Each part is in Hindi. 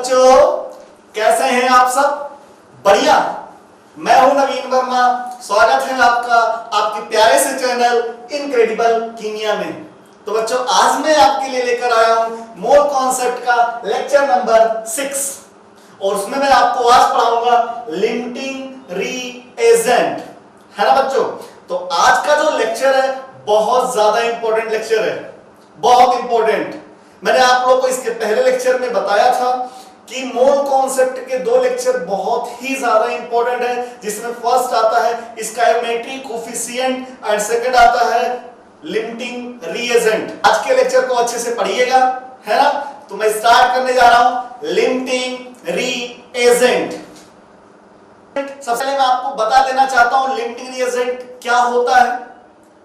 बच्चों, कैसे हैं आप सब? बढ़िया। मैं हूं नवीन वर्मा। स्वागत है आपका आपके प्यारे से चैनल इनक्रेडिबल कीमिया में। तो बच्चों, आज मैं आपके लिए लेकर आया हूं मोल कॉन्सेप्ट का लेक्चर नंबर 6 और उसमें मैं आपको आज पढ़ाऊंगा लिमिटिंग रीएजेंट, है ना बच्चों? तो आज का जो लेक्चर है बहुत ज्यादा इंपॉर्टेंट लेक्चर है, बहुत इंपॉर्टेंट। मैंने आप लोगों को इसके पहले लेक्चर में बताया था कि मोल कॉन्सेप्ट के दो लेक्चर बहुत ही ज्यादा इंपॉर्टेंट है, जिसमें फर्स्ट आता है स्टोइकोमेट्रिक कोएफिशिएंट एंड सेकंड आता है लिमिटिंग रीएजेंट। आज के लेक्चर को अच्छे से पढ़िएगा, है ना? तो मैं स्टार्ट करने जा रहा हूं लिमिटिंग रीएजेंट। सबसे पहले मैं आपको बता देना चाहता हूं लिमिटिंग रीएजेंट क्या होता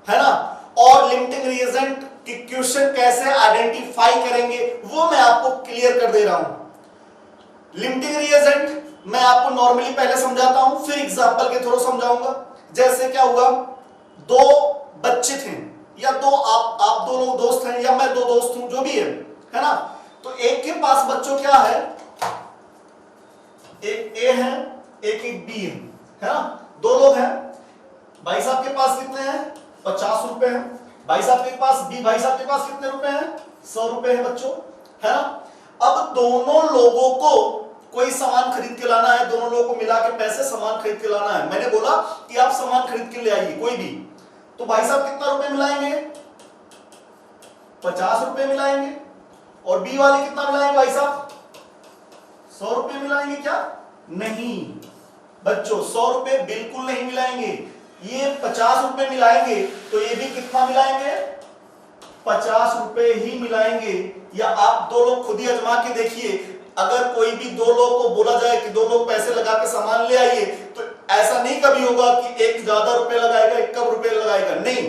है ना? और लिमिटिंग रीएजेंट कि क्वेश्चन कैसे आइडेंटिफाई करेंगे वो मैं आपको क्लियर कर दे रहा हूं। लिमिटिंग रीएजेंट मैं आपको नॉर्मली पहले समझाता हूं, फिर एग्जांपल के थ्रू समझाऊंगा। जैसे क्या हुआ, दो बच्चे थे या दो आप दो लोग दोस्त हैं या मैं दो दोस्त हूं, जो भी है ना? तो एक के पास बच्चों क्या है, एक ए है एक बी है ना? दो लोग हैं। भाई साहब के पास कितने हैं? 50 रुपए हैं। भाई साहब के पास बी भाई साहब के पास कितने रुपए हैं? 100 रुपए हैं बच्चों, है ना? अब दोनों लोगों को कोई सामान खरीद के लाना है, दोनों लोगों को मिला के पैसे सामान खरीद के लाना है। मैंने बोला कि आप सामान खरीद के ले आइए कोई भी। तो भाई साहब कितना रुपए मिलाएंगे? 50 रुपए मिलाएंगे। और बी वाले कितना मिलाएंगे भाई साहब? 100 रुपए मिलाएंगे क्या? नहीं बच्चों, 100 रुपए बिल्कुल नहीं मिलाएंगे। ये 50 रुपए मिलाएंगे तो ये भी कितना मिलाएंगे? 50 रुपए ही मिलाएंगे। या आप दो लोग खुद ही आजमा के देखिए, अगर कोई भी दो लोग को बोला जाए कि दो लोग पैसे लगा के सामान ले आइए, तो ऐसा नहीं कभी होगा कि एक ज्यादा रुपए लगाएगा एक कम रुपए लगाएगा, नहीं।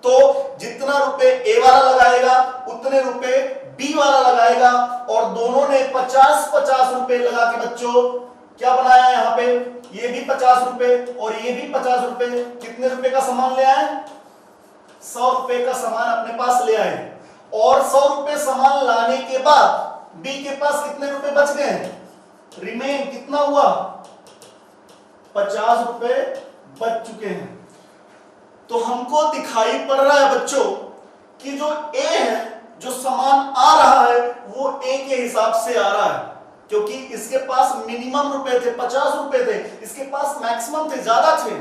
तो जितना रुपए ए वाला लगाएगा उतने रुपए बी वाला लगाएगा, और दोनों ने 50-50 रुपए लगा के बच्चों क्या बनाया यहां पे? ये भी 50 रुपए और ये भी 50 रुपए। कितने रुपए का सामान ले आए? 100 रुपए का सामान अपने पास ले आए। और 100 रुपए सामान लाने के बाद बी के पास कितने रुपए बच गए? रिमेन कितना हुआ? 50 रुपए बच चुके हैं। तो हमको दिखाई पड़ रहा है बच्चों कि जो ए है, जो सामान आ रहा है वो ए के हिसाब से आ रहा है, क्योंकि इसके पास मिनिमम रुपए थे, 50 रुपए थे, इसके पास मैक्सिमम थे, ज्यादा थे,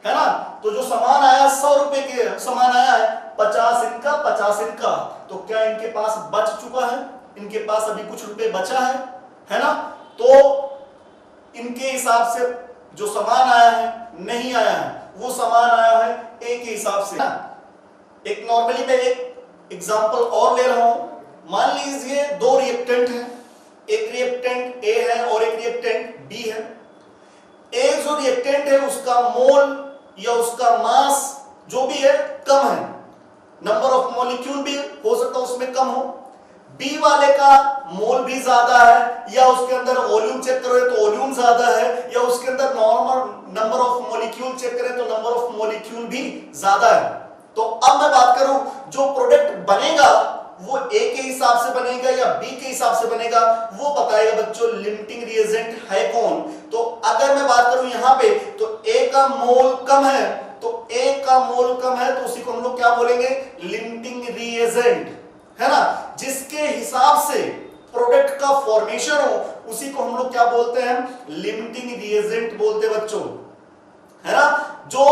है ना? तो जो सामान आया 100 रुपए के सामान आया है, 50 इनका 50 इनका। तो क्या इनके पास बच चुका है? इनके पास अभी कुछ रुपए बचा है ना? तो इनके हिसाब से जो सामान आया है नहीं आया है, वो सामान आया है ए के हिसाब से। एक नॉर्मली मैं एक एग्जांपल और ले रहा हूं। मान लीजिए दो रिएक्टेंट हैं, एक रिएक्टेंट ए है और एक रिएक्टेंट बी है। एक जो रिएक्टेंट है उसका मोल या उसका मास जो भी है कम है, नंबर ऑफ मॉलिक्यूल भी हो सकता है उसमें कम हो। बी वाले का मोल भी ज्यादा है, या उसके अंदर वॉल्यूम चेक करें तो वॉल्यूम ज्यादा है, या उसके अंदर normal number of molecule check करें तो नंबर ऑफ मॉलिक्यूल भी ज्यादा है। तो अब मैं बात करूं, जो प्रोडक्ट बनेगा वो ए के हिसाब से बनेगा या बी के हिसाब से बनेगा, वो बताएगा बच्चों लिमिटिंग रिएजेंट है कौन। तो अगर मैं बात करूं यहां पे, तो ए का मोल कम है, तो ए का मोल कम है तो उसी को हम लोग क्या बोलेंगे? लिमिटिंग रिएजेंट, है ना? जिसके हिसाब से प्रोडक्ट का फॉर्मेशन हो उसी को हम लोग क्या बोलते हैं? लिमिटिंग रिएजेंट बोलते बच्चों, है ना? जो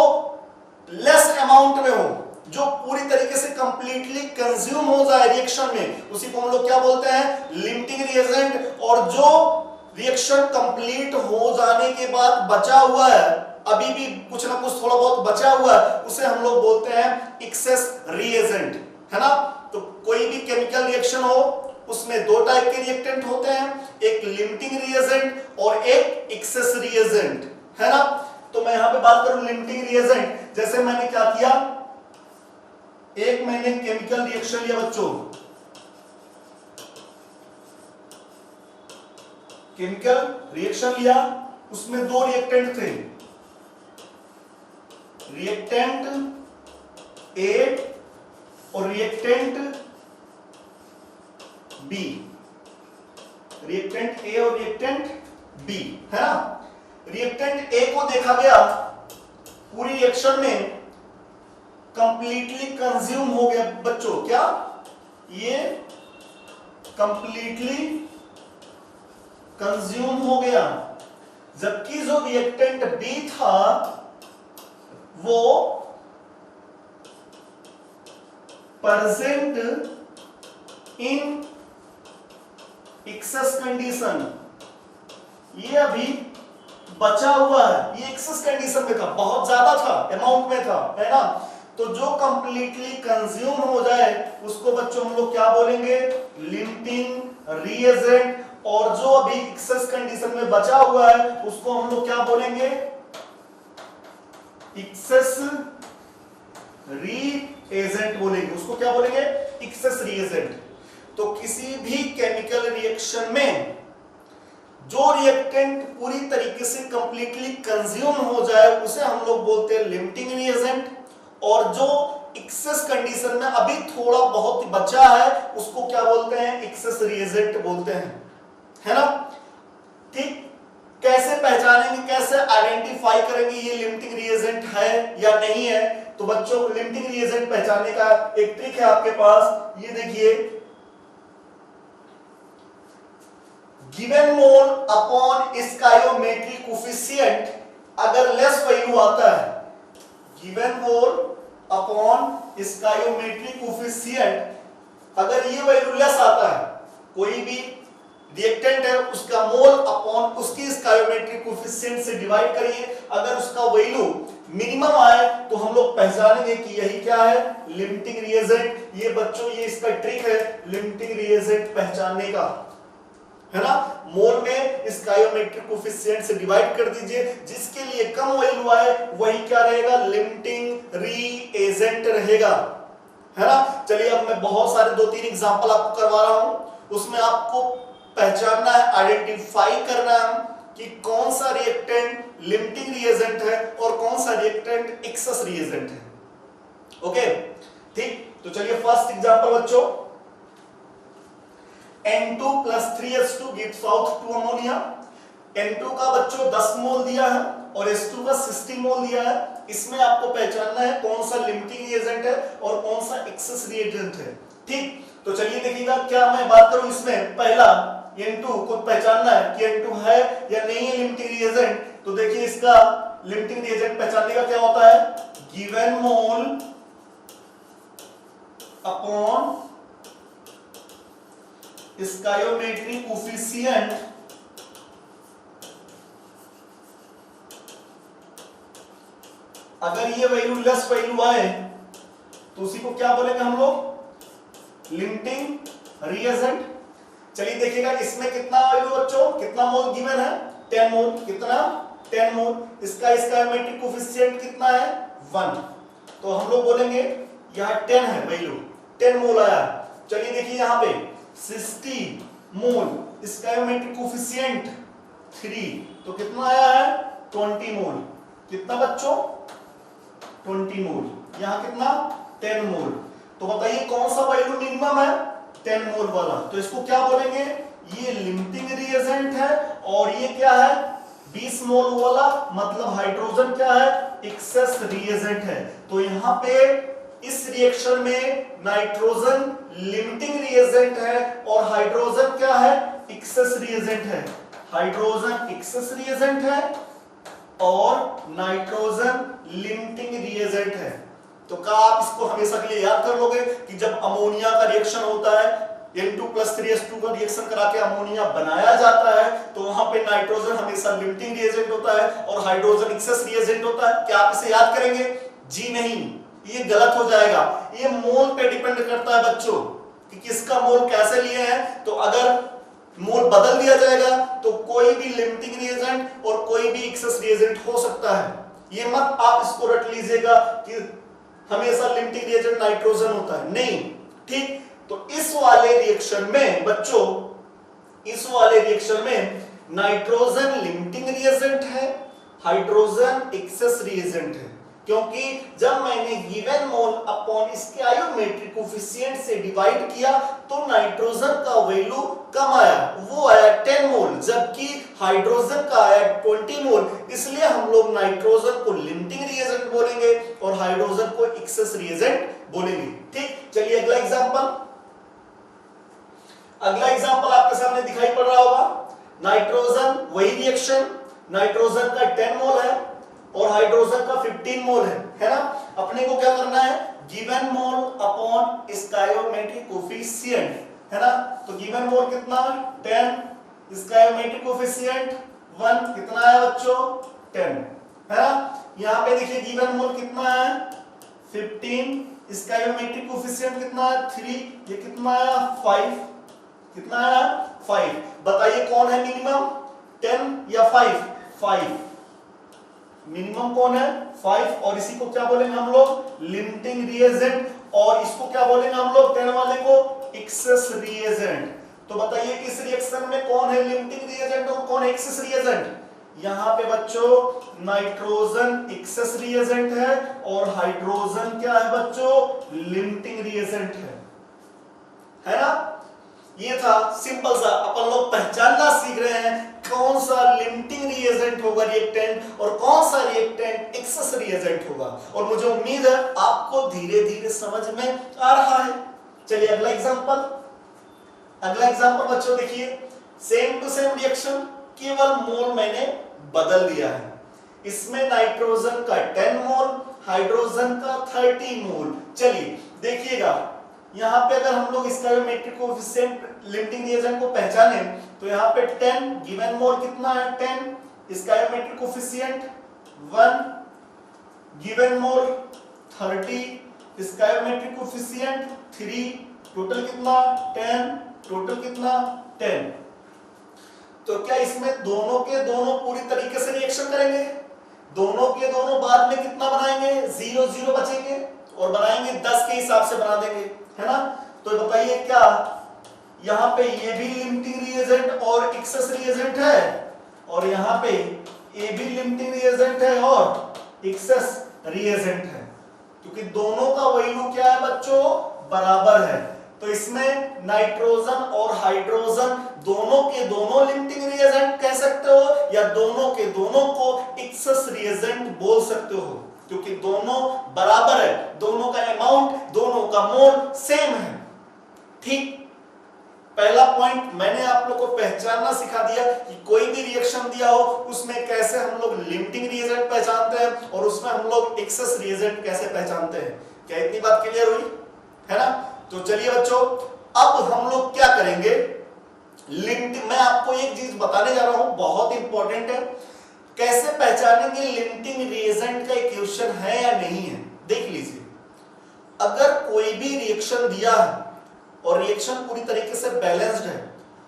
लेस अमाउंट में हो, जो पूरी तरीके से कंप्लीटली कंज्यूम हो जाए रिएक्शन में, उसी को हम लोग क्या बोलते हैं? Limiting reagent. और जो रिएक्शन कंप्लीट हो जाने के बाद बचा हुआ है, अभी भी कुछ ना कुछ थोड़ा बहुत बचा हुआ है, उसे हम लोग बोलते हैं एक्सेस रिएजेंट, है ना? तो कोई भी केमिकल रिएक्शन हो उसमें दो टाइप के रिएक्टेंट होते हैं, एक लिमिटिंग रिएजेंट और एक एक्सेस रिएजेंट, है ना? तो मैं यहां पे बात करूं लिमिटिंग रिएजेंट, जैसे मैंने क्या किया, एक मैंने केमिकल रिएक्शन लिया बच्चों, केमिकल रिएक्शन लिया, उसमें दो रिएक्टेंट थे, रिएक्टेंट ए और रिएक्टेंट बी। रिएक्टेंट ए और रिएक्टेंट बी, है ना। रिएक्टेंट ए को देखा गया पूरी रिएक्शन में कंप्लीटली कंज्यूम हो गया बच्चों, क्या ये कंप्लीटली कंज्यूम हो गया, जबकि जो रिएक्टेंट बी था वो प्रेजेंट इन एक्सेस कंडीशन, ये अभी बचा हुआ है, ये एक्सेस कंडीशन में था, बहुत ज्यादा था, अमाउंट में था, है ना। तो जो कंप्लीटली कंज्यूम हो जाए उसको बच्चों हम लोग क्या बोलेंगे, लिमिटिंग रिएजेंट, और जो अभी एक्सेस कंडीशन में बचा हुआ है उसको हम लोग क्या बोलेंगे, एक्सेस रीएजेंट बोलेंगे, उसको क्या बोलेंगे, एक्सेस रीएजेंट। तो किसी भी केमिकल रिएक्शन में जो रिएक्टेंट पूरी तरीके से कंप्लीटली कंज्यूम हो जाए उसे हम लोग बोलते हैं लिमिटिंग रिएजेंट, और जो एक्सेस कंडीशन में अभी थोड़ा बहुत बचा है उसको क्या बोलते हैं, एक्सेस रिएजेंट बोलते हैं, है ना। ठीक, कैसे पहचानेंगे, कैसे आइडेंटिफाई करेंगे ये लिमिटिंग रिएजेंट है या नहीं है। तो बच्चों लिमिटिंग रिएजेंट पहचानने का एक ट्रिक है आपके पास, ये देखिए, given mole upon stoichiometric coefficient अगर लेस वैल्यू आता है, given mole upon stoichiometric coefficient अगर ये वैल्यू लेस आता है, कोई भी रिएक्टेंट है उसका मोल अपॉन उसकी स्टोइकोमेट्रिक कोफिशिएंट से डिवाइड करिए, अगर उसका वैल्यू मिनिमम आए तो हम लोग पहचानेंगे कि यही क्या है, लिमिटिंग रिएजेंट। ये बच्चों ये इसका ट्रिक है लिमिटिंग रिएजेंट पहचानने का, है ना। मोल में स्टोइकोमेट्रिक कोफिशिएंट से डिवाइड कर दीजिए, जिसके लिए कम वैल्यू आए वही क्या रहेगा, लिमिटिंग रिएजेंट रहेगा, है ना। चलिए अब मैं बहुत सारे 2-3 एग्जांपल आपको करवा रहा हूं, उसमें आपको पहचानना है, आइडेंटिफाई करना है कि कौन सा रिएक्टेंट लिमिटिंग रिएजेंट है और कौन सा रिएक्टेंट एक्सेस रिएजेंट है। ओके, ठीक। तो चलिए फर्स्ट एग्जांपल बच्चों, N2 plus 3H2 gives out 2 ammonia. N2 का बच्चों 10 मोल दिया है और H2 का 60 मोल दिया है। इसमें आपको पहचानना है कौन सा लिमिटिंग रिएजेंट है और कौन सा एक्सेस रिएजेंट है। ठीक, तो चलिए देखिएगा, क्या मैं बात करूं इसमें, पहला N2 को पहचानना है कि N2 है या नहीं है लिमिटिंग रिएजेंट। तो देखिए इसका लिमिटिंग रिएजेंट पहचानने का क्या होता है, given mole upon stoichiometric coefficient अगर ये वैल्यू लेस वैल्यू आए तो उसी को क्या बोलेंगे हम लोग, लिमिटिंग रिएजेंट। चलिए देखिएगा इसमें कितना वैल्यू बच्चों, कितना मोल गिवन है, 10 मोल, कितना 10 मोल, इसका स्टोइकोमेट्रिक कोफिशिएंट कितना है 1, तो हम लोग बोलेंगे यहां 10 है वैल्यू, 10 मोल आया। चलिए देखिए यहां पे 60 मोल, स्टोइकोमेट्रिक कोफिशिएंट 3, तो कितना आया है 20 मोल, कितना बच्चों 20 मोल, यहां कितना 10 मोल। तो बताइए कौन सा वैल्यू मिनिमम है, 10 मोल वाला, तो इसको क्या बोलेंगे, ये लिमिटिंग रिएजेंट है, और ये क्या है 20 मोल वाला, मतलब हाइड्रोजन क्या है, एक्सेस रिएजेंट है। तो यहां पे इस रिएक्शन में नाइट्रोजन लिमिटिंग रिएजेंट है और हाइड्रोजन क्या है, एक्सेस रिएजेंट है। हाइड्रोजन एक्सेस रिएजेंट है और नाइट्रोजन लिमिटिंग रिएजेंट है। तो क्या आप इसको हमेशा के लिए याद कर लोगे कि जब अमोनिया का रिएक्शन होता है, N2 plus 3H2 का रिएक्शन करा के अमोनिया बनाया जाता है, तो वहां पे नाइट्रोजन हमेशा लिमिटिंग रिएजेंट होता है और हाइड्रोजन एक्सेस रिएजेंट होता है। क्या आप इसे याद करेंगे, जी नहीं, ये गलत हो जाएगा। ये मोल पे डिपेंड करता है बच्चों कि किसका मोल कैसे लिए हैं। तो अगर मोल बदल दिया जाएगा तो कोई भी लिमिटिंग रिएजेंट और कोई भी एक्सेस रिएजेंट हो सकता है। ये मत आप इसको रट लीजिएगा कि हमेशा लिमिटिंग रिएजेंट नाइट्रोजन होता है, नहीं। ठीक, तो इस वाले रिएक्शन में बच्चों, इस वाले रिएक्शन में नाइट्रोजन लिमिटिंग रिएजेंट है, हाइड्रोजन एक्सेस रिएजेंट है, क्योंकि जब मैंने given mole upon stoichiometric coefficient से डिवाइड किया तो नाइट्रोजन का वैल्यू कम आया, वो आया हाइड्रोजन का आया 20 मोल, इसलिए हम लोग नाइट्रोजन को लिमिटिंग रिएजेंट बोलेंगे और हाइड्रोजन को एक्सेस रिएजेंट बोलेंगे। ठीक, चलिए अगला एग्जांपल। अगला एग्जांपल आपके सामने दिखाई पड़ रहा होगा। नाइट्रोजन, वही रिएक्शन, नाइट्रोजन का 10 मोल है और हाइड्रोजन का 15 मोल है ना। अपने को क्या करना है, given mole upon stoichiometric coefficient, है ना। तो गिवन मोल कितना, 10, स्टोइकोमेट्रिक कोफिशिएंट 1, कितना है बच्चों, 10, है ना। यहां पे देखिए गिवन मोल कितना है, 15, स्टोइकोमेट्रिक कोफिशिएंट कितना है, 3, ये कितना है, 5, कितना है, 5। बताइए कौन है मिनिमम, 10 या 5? 5 मिनिमम कौन है, 5। और इसी को क्या बोलेंगे हम लोग, लिमिटिंग रिएजेंट, और इसको क्या बोलेंगे हम लोग, 10 वाले को एक्सेस रिएजेंट। तो बताइए इस रिएक्शन में कौन है लिमिटिंग रिएजेंट और कौन है एक्सेस रिएजेंट? यहां पे बच्चों नाइट्रोजन एक्सेस रिएजेंट है और हाइड्रोजन क्या है बच्चों, लिमिटिंग रिएजेंट है ना। ये था सिंपल सा, अपन लोग पहचानना सीख रहे हैं कौन सा लिमिटिंग रिएजेंट होगा रिएक्टेंट और कौन सा रिएक्टेंट एक्सेस रिएजेंट होगा। और मुझे उम्मीद है आपको धीरे धीरे समझ में आ रहा है। चलिए अगला एग्जांपल। अगला एग्जांपल बच्चों देखिए, सेम टू सेम रिएक्शन, केवल मोल मैंने बदल दिया है। इसमें नाइट्रोजन का 10 मोल, हाइड्रोजन का 30 मोल। चलिए देखिएगा, यहां पे अगर हम लोग स्टोइकोमेट्रिक कोएफिशिएंट लिमिटिंग रिएजेंट को पहचाने तो यहां पे 10 गिवन मोल कितना है, 10, स्टोइकोमेट्रिक कोएफिशिएंट 1, गिवन मोल 30, स्टोइकोमेट्रिक कोएफिशिएंट 3, टोटल कितना 10, टोटल कितना 10। तो क्या इसमें दोनों के दोनों पूरी तरीके से रिएक्शन करेंगे? दोनों के दोनों बाद में कितना बनाएंगे, 0 0 बचेंगे और बनाएंगे 10 के हिसाब से बना देंगे, है ना। तो बताइए क्या यहां पे ये भी लिमिटिंग रिएजेंट और एक्सेस रिएजेंट है और यहां पे ये भी लिमिटिंग रिएजेंट है और एक्सेस रिएजेंट है, क्योंकि दोनों का वैल्यू क्या है बच्चों, बराबर है। तो इसमें नाइट्रोजन और हाइड्रोजन दोनों के दोनों लिमिटिंग रिएजेंट कह सकते हो या दोनों के दोनों को एक्सेस रिएजेंट बोल सकते हो, क्योंकि दोनों बराबर है, दोनों का अमाउंट, दोनों का मोल सेम है। ठीक, पहला पॉइंट मैंने आप लोग को पहचानना सिखा दिया कि कोई भी रिएक्शन दिया हो उसमें कैसे हम लोग लिमिटिंग रिएजेंट पहचानते हैं और उसमें हम लोग एक्सेस रिएजेंट कैसे पहचानते हैं। क्या इतनी बात क्लियर हुई, है ना। तो चलिए बच्चों, अब हम लोग क्या करेंगे, लिमिटिंग, मैं आपको एक चीज बताने जा रहा हूं, बहुत इंपॉर्टेंट है। कैसे पहचानेंगे लिमिटिंग रिएजेंट का इक्वेशन है या नहीं है। देख लीजिए, अगर कोई भी रिएक्शन दिया है और रिएक्शन पूरी तरीके से बैलेंस्ड है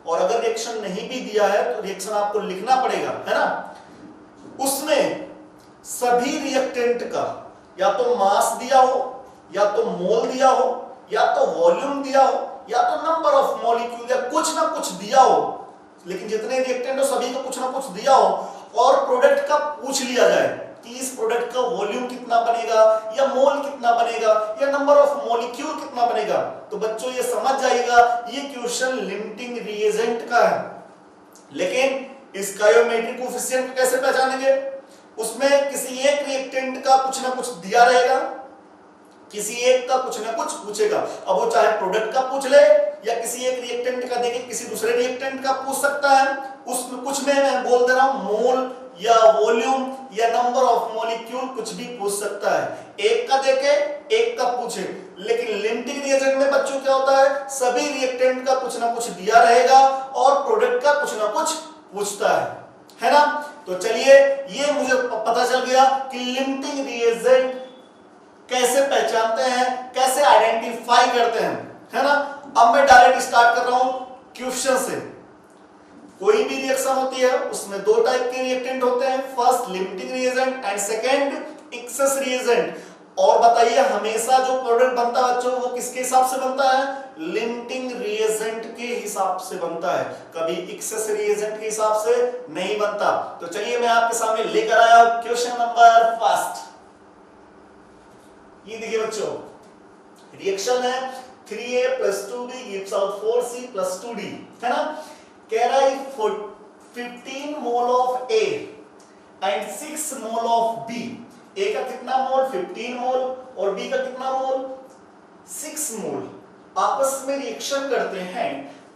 और अगर रिएक्शन नहीं भी दिया है तो रिएक्शन आपको लिखना पड़ेगा, है ना। उसमें सभी रिएक्टेंट का या तो मास दिया हो या तो मोल दिया हो या तो वॉल्यूम दिया हो या तो नंबर ऑफ मॉलिक्यूल या कुछ ना कुछ दिया हो, लेकिन जितने रिएक्टेंट हो सभी को कुछ ना कुछ दिया हो और प्रोडक्ट का पूछ लिया जाए कि इस प्रोडक्ट का वॉल्यूम कितना बनेगा या मोल कितना बनेगा या नंबर ऑफ मॉलिक्यूल कितना बनेगा, तो बच्चों ये समझ जाएगा ये क्वेश्चन लिमिटिंग रिएजेंट का है। लेकिन स्टोइकोमेट्रिक कोएफिशिएंट कैसे पहचानेंगे? उसमें किसी एक रिएक्टेंट का कुछ ना कुछ दिया रहेगा, किसी एक का कुछ ना कुछ पूछेगा। अब वो चाहे प्रोडक्ट का पूछ ले या किसी एक रिएक्टेंट का देके किसी दूसरे रिएक्टेंट का पूछ सकता है। उसमें कुछ में मैं बोल दे रहा हूं मोल या वॉल्यूम या नंबर ऑफ मॉलिक्यूल कुछ भी पूछ सकता है, एक का देके एक का पूछे। लेकिन लिमिटिंग रिएजेंट में बच्चों क्या होता है, सभी रिएक्टेंट का कुछ ना कुछ दिया रहेगा और प्रोडक्ट का कुछ ना कुछ पूछता है ना। तो चलिए ये मुझे पता चल गया कि लिमिटिंग रिएजेंट कैसे पहचानते हैं, कैसे आइडेंटिफाई करते हैं, है ना। अब मैं डायरेक्ट स्टार्ट कर रहा हूं क्वेश्चन से। कोई भी रिएक्शन होती है उसमें दो टाइप के रिएक्टेंट होते हैं, first limiting reagent and second access reagent. और बताइए हमेशा जो प्रोडक्ट बनता है बच्चों वो किसके हिसाब से बनता है, लिमिटिंग रिएजेंट के हिसाब से बनता है, कभी एक्सेस रिएजेंट के हिसाब से नहीं बनता। तो चलिए मैं आपके सामने लेकर आया हूं क्वेश्चन नंबर फर्स्ट। ये देखिए बच्चों, रिएक्शन है 3A + 2B gives out 4C + 2D, है ना। कह रहा है 15 mole of A and 6 mole of B, A का कितना मोल 15 मोल और बी का कितना मोल 6 मोल, आपस में रिएक्शन करते हैं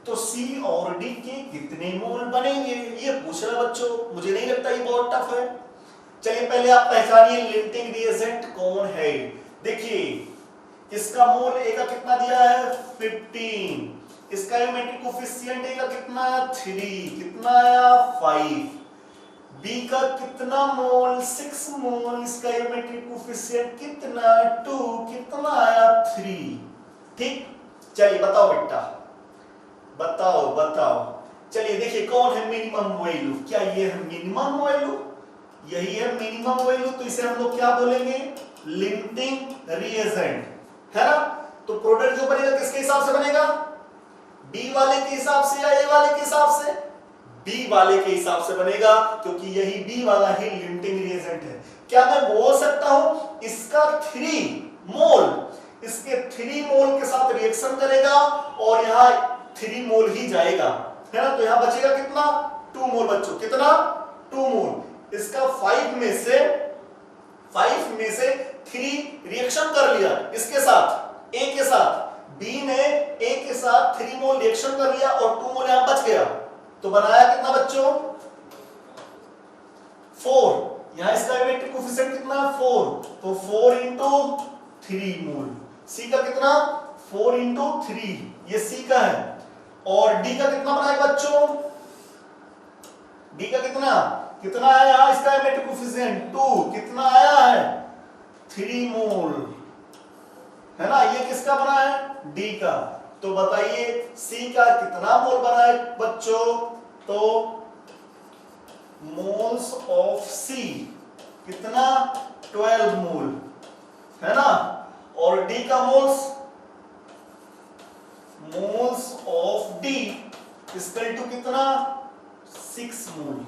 तो सी और डी के कितने मोल बनेंगे, ये पूछ रहा बच्चों। मुझे नहीं लगता ये बहुत टफ है। चलिए पहले आप पहचानिए लिमिटिंग रिएजेंट कौन है। देखिए इसका मोल ए का कितना दिया है 15, इसका एरोमेटिक कोफिशिएंट ए का कितना 3, कितना आया 5, बी का कितना मोल 6 मोल, इसका एरोमेटिक कोफिशिएंट कितना 2, कितना आया 3। ठीक, चलिए बताओ बेटा, बताओ। चलिए देखिए कौन है मिनिमम वैल्यू, क्या ये है मिनिमम वैल्यू, यही है मिनिमम वैल्यू, तो इसे हम लोग क्या बोलेंगे लिमिटिंग रिएजेंट, है ना। तो प्रोडक्ट जो बनेगा किसके हिसाब से बनेगा, बी वाले के हिसाब से या ए वाले के हिसाब से, बी वाले के हिसाब से बनेगा, क्योंकि यही बी वाला ही लिमिटिंग रिएजेंट है। क्या मैं बोल सकता हूं इसका 3 मोल इसके 3 मोल के साथ रिएक्शन करेगा और यहां 3 मोल ही जाएगा, है ना, तो यहां बचेगा कितना 2 मोल बच्चों, कितना 2 मोल। इसका 5 में से 3 रिएक्शन कर लिया इसके साथ ए के साथ, बी ने ए के साथ 3 मोल रिएक्शन कर लिया और 2 मोल यहां बच गया, तो बनाया कितना बच्चों 4, यहां इसका एरोमेटिक कोफिशिएंट कितना 4, तो 4 इंटू 3 मोल, सी का कितना 4 इंटू 3, ये सी का है, और डी का कितना बनाएगा बच्चों, डी का कितना आया इसका एरोमेटिक कोफिशिएंट 2, कितना आया है 3 मोल, है ना, ये किसका बना है डी का। तो बताइए सी का कितना मोल बना है बच्चों, तो मोल्स ऑफ सी कितना 12 मोल, है ना, और डी का moles of D equal to कितना 6 मोल,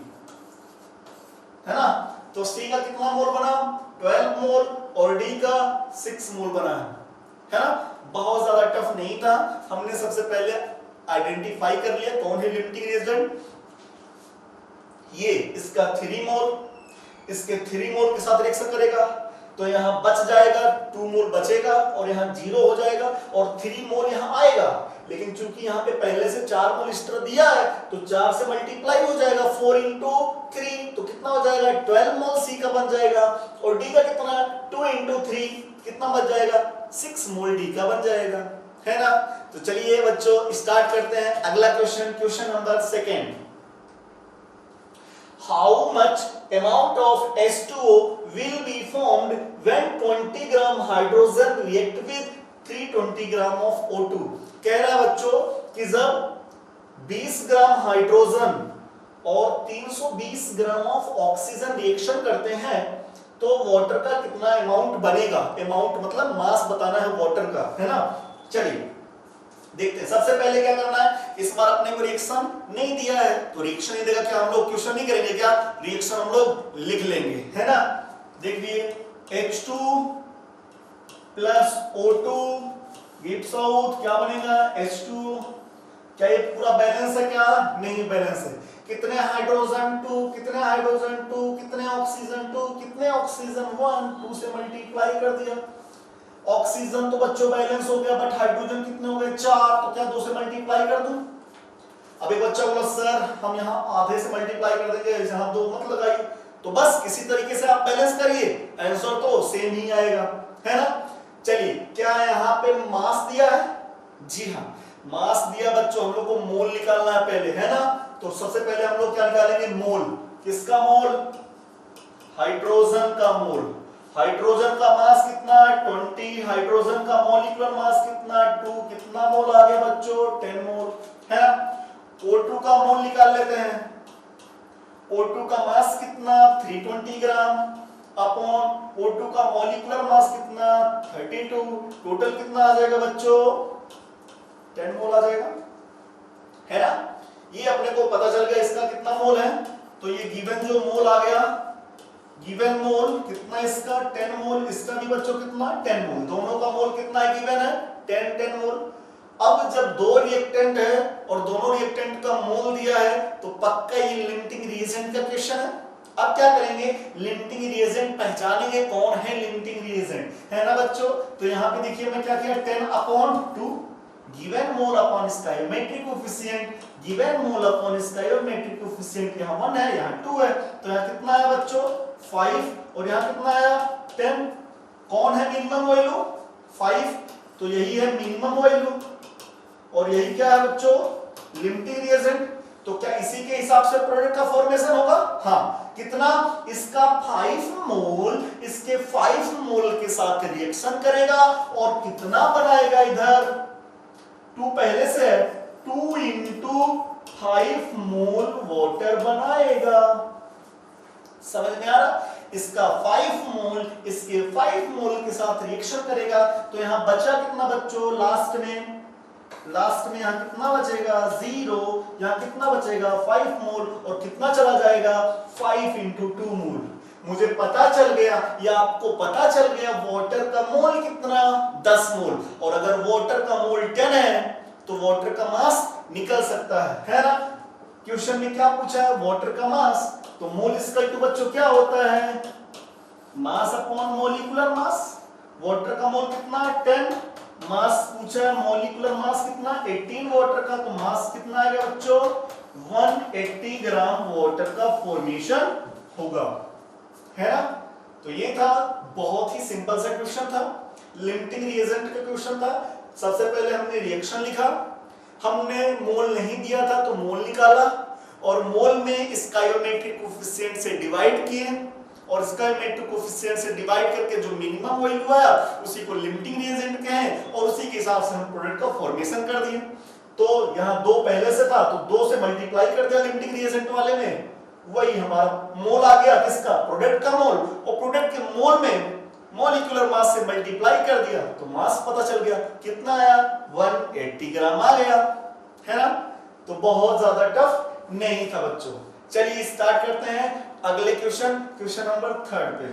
है ना। तो सी का कितना मोल बना 12 मोल और डी का 6 मोल बना है ना। बहुत ज्यादा टफ नहीं था, हमने सबसे पहले आइडेंटिफाई कर लिया कौन है लिमिटिंग रिएजेंट, ये इसका 3 मोल इसके 3 मोल के साथ रिएक्शन करेगा तो यहां बच जाएगा 2 मोल बचेगा और यहां 0 हो जाएगा और 3 मोल यहां आएगा, लेकिन चूंकि यहां पे पहले से 4 मोल एक्स्ट्रा दिया है तो 4 से मल्टीप्लाई हो जाएगा 4 इंटू 3, तो कितना हो जाएगा 12 मोल सी का बन जाएगा, और डी का कितना 2 इंटू 3 कितना बच जाएगा 6 मोल डी का बन जाएगा, है ना। तो चलिए बच्चों स्टार्ट करते हैं अगला question number 2। How much amount of H2O will be formed when 20 gram hydrogen react with 320 gram of O2? कह रहा है बच्चों कि जब 20 ग्राम हाइड्रोजन और 320 ग्राम ऑफ ऑक्सीजन रिएक्शन करते हैं तो वाटर का कितना अमाउंट बनेगा, अमाउंट मतलब मास बताना है वाटर का, है ना। चलिए देखते हैं, सबसे पहले क्या करना है, इस बार अपने को रिएक्शन नहीं दिया है तो रिएक्शन नहीं देगा, क्या हम लोग क्वेश्चन नहीं करेंगे, क्या रिएक्शन हम लोग लिख लेंगे, है ना। देखिए H2 plus O2 gives out क्या बनेगा H2, क्या ये पूरा बैलेंस है, क्या नहीं बैलेंस है, कितने हाइड्रोजन 2, कितने हाइड्रोजन 2, कितने ऑक्सीजन 2, कितने ऑक्सीजन 1, 2 से मल्टीप्लाई कर दिया, ऑक्सीजन तो बच्चों बैलेंस हो गया बट हाइड्रोजन कितने हो गए 4, तो क्या 2 से मल्टीप्लाई कर दूं। अब एक बच्चा बोला सर हम यहाँ आधे से मल्टीप्लाई कर देंगे, यहाँ 2 मत लगाइए, तो बस किसी तरीके से आप बैलेंस करिए, आंसर तो सेम ही आएगा, है ना। चलिए क्या यहाँ पे मास दिया है, जी हाँ मास दिया बच्चों, हम लोग को मोल निकालना है पहले, है ना। तो सबसे पहले हम लोग क्या निकालेंगे मोल, किसका मोल हाइड्रोजन का मोल, हाइड्रोजन का मास कितना 20, हाइड्रोजन का मॉलिक्यूलर मास कितना 2, कितना मोल आ गया बच्चों 10 मोल, है ना। O2 का मोल निकाल लेते हैं, O2 का मास कितना 320 ग्राम अपॉन O2 का मॉलिक्यूलर मास कितना 32, टोटल कितना आ जाएगा बच्चों 10 मोल आ जाएगा, है ना। ये अपने को पता चल गया इसका कितना मोल है, तो ये गिवन जो मोल आ गया, गिवन मोल कितना इसका 10 मोल, इसका भी बच्चों कितना 10 मोल, दोनों का मोल कितना है गिवन है 10 मोल। अब जब दो रिएक्टेंट है और दोनों रिएक्टेंट का मोल दिया है तो पक्का ये लिमिटिंग रिएजेंट का क्वेश्चन है। अब क्या करेंगे, लिमिटिंग रिएजेंट पहचानेंगे कौन है लिमिटिंग रिएजेंट, है ना बच्चों। तो यहाँ पे देखिए मैं क्या किया, 10/2 given mole upon stoichiometric coefficient, given mole upon stoichiometric coefficient, यहाँ 1 है यहाँ 2 है, तो यहाँ कितना आया बच्चों 5 और यहाँ कितना आया 10। कौन है मिनिमम वैल्यू 5, तो यही है मिनिमम वैल्यू और यही क्या है बच्चों लिमिटिंग रिएजेंट। तो क्या इसी के हिसाब से प्रोडक्ट का फॉर्मेशन होगा, हाँ कितना, इसका 5 मोल इसके 5 मोल के साथ रिएक्शन करेगा और कितना बनाएगा, इधर 2 पहले से है, 2 into 5 मोल वाटर बनाएगा। समझ में आ रहा, इसका 5 मोल इसके 5 मोल के साथ रिएक्शन करेगा। तो यहां बचा कितना बच्चों, लास्ट में यहां कितना बचेगा 0, यहां कितना बचेगा 5 मोल और कितना चला जाएगा 5 into 2 मोल। मुझे पता चल गया या आपको पता चल गया वाटर का मोल कितना 10 मोल, और अगर वाटर का मोल 10 है तो वाटर का मास निकल सकता है ना। क्वेश्चन में क्या पूछा है, वाटर का मास, तो मोल इक्वल टू बच्चों क्या होता है, mass upon molecular mass. Water का मोल कितना 10, मास पूछा है मॉलिक्यूलर मास कितना 18 वाटर का, तो मास कितना आएगा बच्चों 180 ग्राम वाटर का फॉर्मेशन होगा, है ना। तो ये था बहुत ही सिंपल सा क्वेश्चन था, लिमिटिंग रिएजेंट का क्वेश्चन था। सबसे पहले हमने रिएक्शन लिखा, हमने मोल नहीं दिया था तो मोल निकाला और मोल में स्टोइकोमेट्रिक कोएफिशिएंट से डिवाइड किए और स्टोइकोमेट्रिक कोएफिशिएंट से डिवाइड करके जो मिनिमम वैल्यू आया उसी को लिमिटिंग रिएजेंट कहें और उसी के हिसाब से हम प्रोडक्ट का फॉर्मेशन कर दिए। तो यहाँ 2 पहले से था तो 2 से मल्टीप्लाई कर दिया लिमिटिंग रिएजेंट वाले में, वही हमारा मोल आ गया किसका, प्रोडक्ट का मोल, और प्रोडक्ट के मोल में मॉलिक्यूलर मास से मल्टीप्लाई कर दिया तो मास पता चल गया कितना आया 180 ग्राम आ गया, है ना। तो बहुत ज्यादा टफ नहीं था बच्चों। चलिए स्टार्ट करते हैं अगले क्वेश्चन नंबर 3 पे।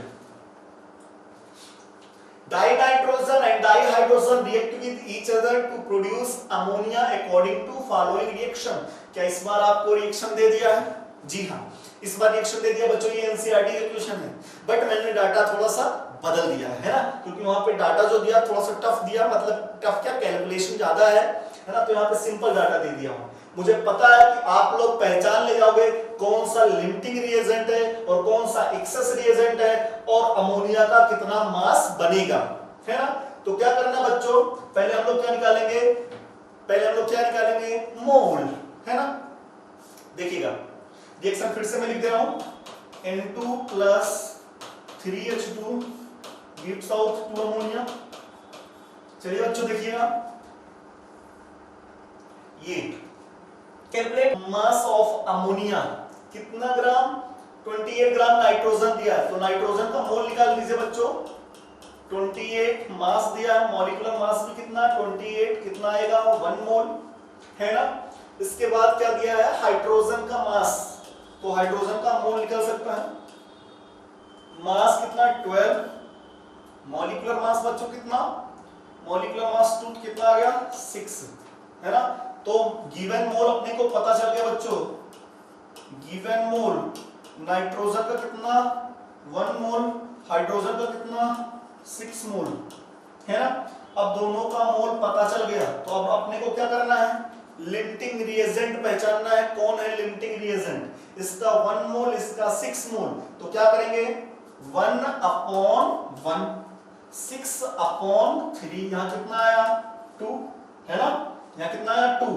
Dinitrogen and dihydrogen react with each other to produce ammonia according to following reaction. क्या इस बार आपको रिएक्शन दे दिया है, जी हाँ इस बार रिएक्शन दे दिया बच्चों, ये एनसीईआरटी का क्वेश्चन है बट मैंने डाटा थोड़ा सा बदल दिया है ना, क्योंकि वहां पे डाटा जो दिया थोड़ा सा टफ दिया, मतलब टफ क्या कैलकुलेशन ज्यादा है ना, तो यहाँ पे सिंपल डाटा दे दिया हूं। मुझे पता है कि आप लोग पहचान ले जाओगे कौन सा लिमिटिंग रिएजेंट है और कौन सा एक्सेस रिएजेंट है और अमोनिया का कितना मास बनेगा, है ना। तो क्या करना बच्चों, पहले हम लोग क्या निकालेंगे, मोल, है ना। देखिएगा रिएक्शन फिर से मैं लिख दे रहा हूं, N2 plus 3H2 gives out 2 ammonia. चलिए बच्चों देखिएगा, ये कैलकुलेट मास ऑफ अमोनिया कितना ग्राम, 28 ग्राम नाइट्रोजन दिया है तो नाइट्रोजन का मोल निकाल लीजिए बच्चों। 28 मास दिया, मॉलिक्यूलर मास भी कितना 28, कितना आएगा 1 मोल, है ना। इसके बाद क्या दिया है हाइड्रोजन का मास, तो हाइड्रोजन का मोल निकल सकता है, मास कितना 12, मॉलिक्यूलर मास बच्चों कितना, मॉलिक्यूलर मास 2 कितना आ गया 6, है ना। तो गिवन मोल अपने को पता चल गया बच्चों, गिवन मोल नाइट्रोजन का कितना 1 मोल, हाइड्रोजन का कितना 6 मोल, है ना। अब दोनों का मोल पता चल गया तो अब अपने को क्या करना है, लिमिटिंग रिएजेंट पहचानना है, कौन है लिमिटिंग रिएजेंट, इसका 1 मोल इसका 6 मोल, तो क्या करेंगे 1/1 6/3, यहां कितना आया 2, है ना, यहां कितना आया 2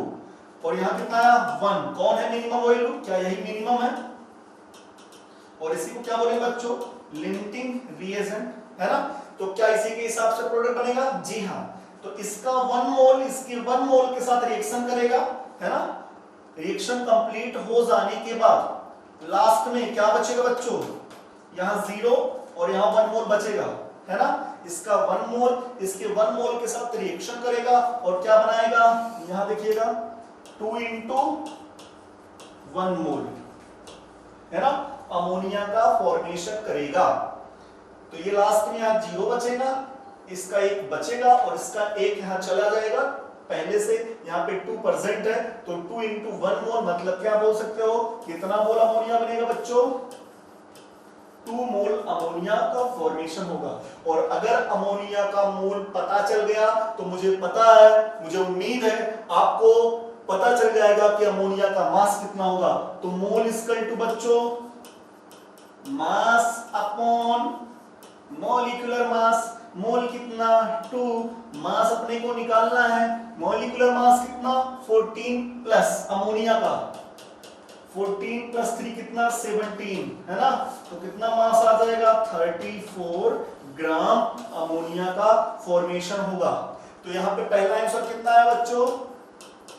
और यहां कितना आया 1। कौन है मिनिमम वैल्यू, क्या यही मिनिमम है, और इसी को क्या बोलेंगे बच्चों लिमिटिंग रिएजेंट, है ना। तो क्या इसी के हिसाब से प्रोडक्ट बनेगा, जी हाँ। तो इसका 1 मोल इसके 1 मोल के साथ रिएक्शन करेगा, है ना। रिएक्शन कंप्लीट हो जाने के बाद लास्ट में क्या बचेगा बच्चों, यहां 0 और यहां 1 मोल बचेगा, है ना। इसका 1 मोल इसके 1 मोल के साथ रिएक्शन करेगा और क्या बनाएगा, यहां देखिएगा 2 into 1 मोल, है ना, अमोनिया का फॉर्मेशन करेगा। तो ये लास्ट में यहां 0 बचेगा, इसका 1 बचेगा और इसका 1 यहां चला जाएगा पहले से यहाँ पे 2 प्रेजेंट है, तो 2 × 1 मोल मतलब क्या बोल सकते हो, कितना मोल अमोनिया बनेगा बच्चों, 2 मोल अमोनिया का फॉर्मेशन होगा। और अगर अमोनिया का मोल पता चल गया तो मुझे पता है, मुझे उम्मीद है आपको पता चल जाएगा कि अमोनिया का मास कितना होगा। तो मोल इक्वल टू बच्चों मास अपॉन मॉलिक्यूलर मास। मोल कितना 2, मास अपने को निकालना है, मॉलिक्यूलर मास कितना 14 प्लस अमोनिया का 14 प्लस 3 कितना 17 है ना, तो कितना मास आ जाएगा 34 ग्राम अमोनिया का फॉर्मेशन होगा। तो यहाँ पे पहला आंसर कितना है बच्चों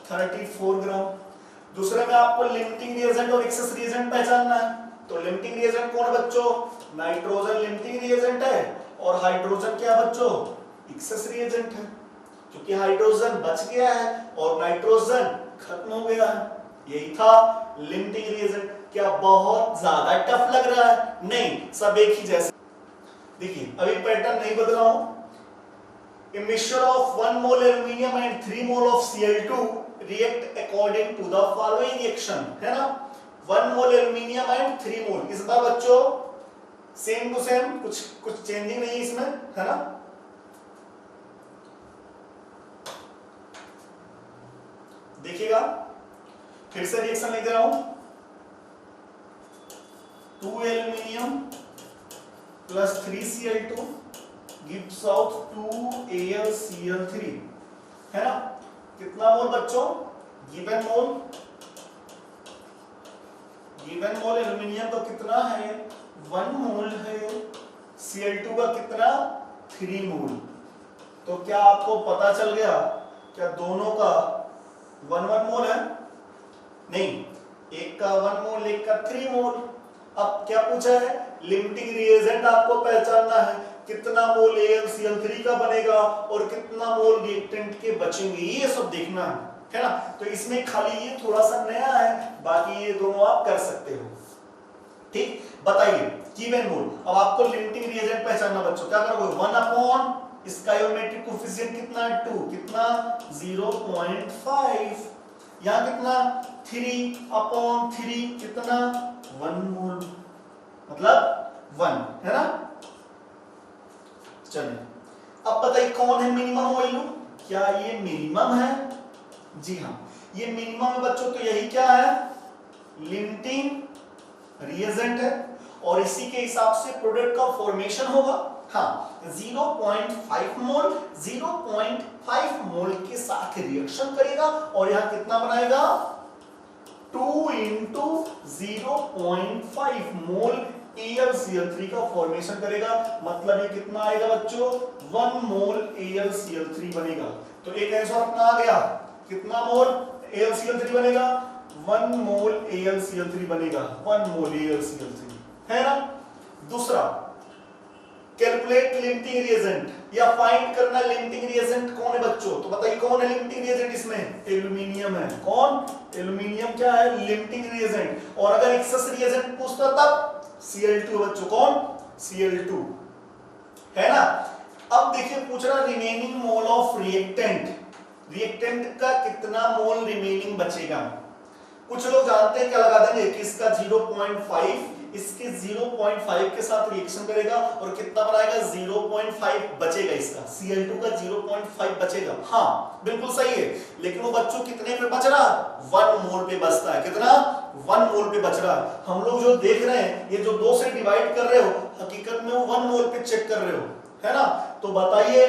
34 ग्राम। दूसरे में आपको लिमिटिंग रिएजेंट और एक्सेस रिएजेंट पहचानना है। तो लिमिटिंग रिएजेंट कौन है बच्चों, नाइट्रोजन लिमिटिंग रिएजेंट है और हाइड्रोजन क्या बच्चों एक्सेस रिएजेंट है, क्योंकि हाइड्रोजन बच गया है और नाइट्रोजन खत्म हो गया है। यही था लिमिटिंग रिएजेंट। क्या बहुत ज्यादा टफ लग रहा है, नहीं, सब एक ही जैसे। देखिए अभी पैटर्न नहीं बदला हूं। A mixture of 1 mole aluminium and 3 mole of Cl2 react according to the following reaction, है ना, 1 mole aluminium and 3 mole। इस बार बच्चों सेम टू सेम, कुछ चेंजिंग नहीं है इसमें, है ना। देखिएगा फिर से रिएक्शन लिख दे रहा हूं, 2 aluminium plus 3 Cl2 gives out 2 AlCl3, है ना। कितना मोल बच्चों, गिवन मोल एल्यूमिनियम का कितना है 1 मोल है, Cl2 का कितना 3 मोल। तो क्या आपको पता चल गया, क्या दोनों का 1 मोल है, नहीं, एक का 1 मोल एक का 3 मोल। अब क्या पूछा है, लिमिटिंग रिएजेंट आपको पहचानना है, कितना मोल AlCl3 का बनेगा और कितना मोल रिएक्टेंट के बचेंगे, ये सब देखना है ना। तो इसमें खाली ये थोड़ा सा नया है, बाकी ये दोनों आप कर सकते हो। ठीक, बताइए गिवन मोल। अब आपको लिमिटिंग रिएजेंट पहचानना बच्चों, क्या करोगे 1 अपॉन इसका आयोमेट्रिक कोफिशिएंट कितना 2, कितना 0.5, यहां कितना 3 अपॉन 3 कितना 1 मोल, मतलब 1, है ना। चलिए अब बताइए कौन है मिनिमम वैल्यू, क्या ये मिनिमम है, जी हाँ ये मिनिमम है बच्चों। तो यही क्या है, लिमिटिंग रिएजेंट है और इसी के हिसाब से प्रोडक्ट का फॉर्मेशन होगा। हाँ 0.5 मोल 0.5 मोल के साथ रिएक्शन करेगा और यहां कितना बनाएगा 2 × 0.5 मोल AlCl3 का फॉर्मेशन करेगा। मतलब ये कितना आएगा बच्चों 1 मोल AlCl3 बनेगा। तो एक आंसर अपना आ गया, कितना मोल AlCl3 बनेगा 1 मोल AlCl3 बनेगा, 1 मोल AlCl3, है ना। दूसरा कैलकुलेट लिमिटिंग रिएजेंट या फाइंड करना लिमिटिंग रिएजेंट कौन है बच्चों। तो बताइए कौन है लिमिटिंग रिएजेंट, इसमें एल्यूमिनियम है। कौन, एल्यूमिनियम क्या है लिमिटिंग रिएजेंट। और अगर एक्सेस रिएजेंट पूछता तब Cl2 बच्चों, कौन Cl2, है ना। अब देखिए पूछ रहा remaining mole of reactant, reactant का कितना मोल रिमेनिंग बचेगा। कुछ लोग जानते हैं क्या लगा देंगे कि इसका 0.5 इसके 0.5 के साथ रिएक्शन करेगा और कितना बनाएगा 0.5 बचेगा, इसका Cl2 का 0.5 बचेगा। हाँ बिल्कुल सही है, लेकिन वो बच्चों कितने पे बच रहा, 1 मोल पे बचता है। कितना 1 मोल पे बच रहा है। हम लोग जो देख रहे हैं ये जो 2 से डिवाइड कर रहे हो, हकीकत में वो 1 मोल पे चेक कर रहे हो, है ना। तो बताइए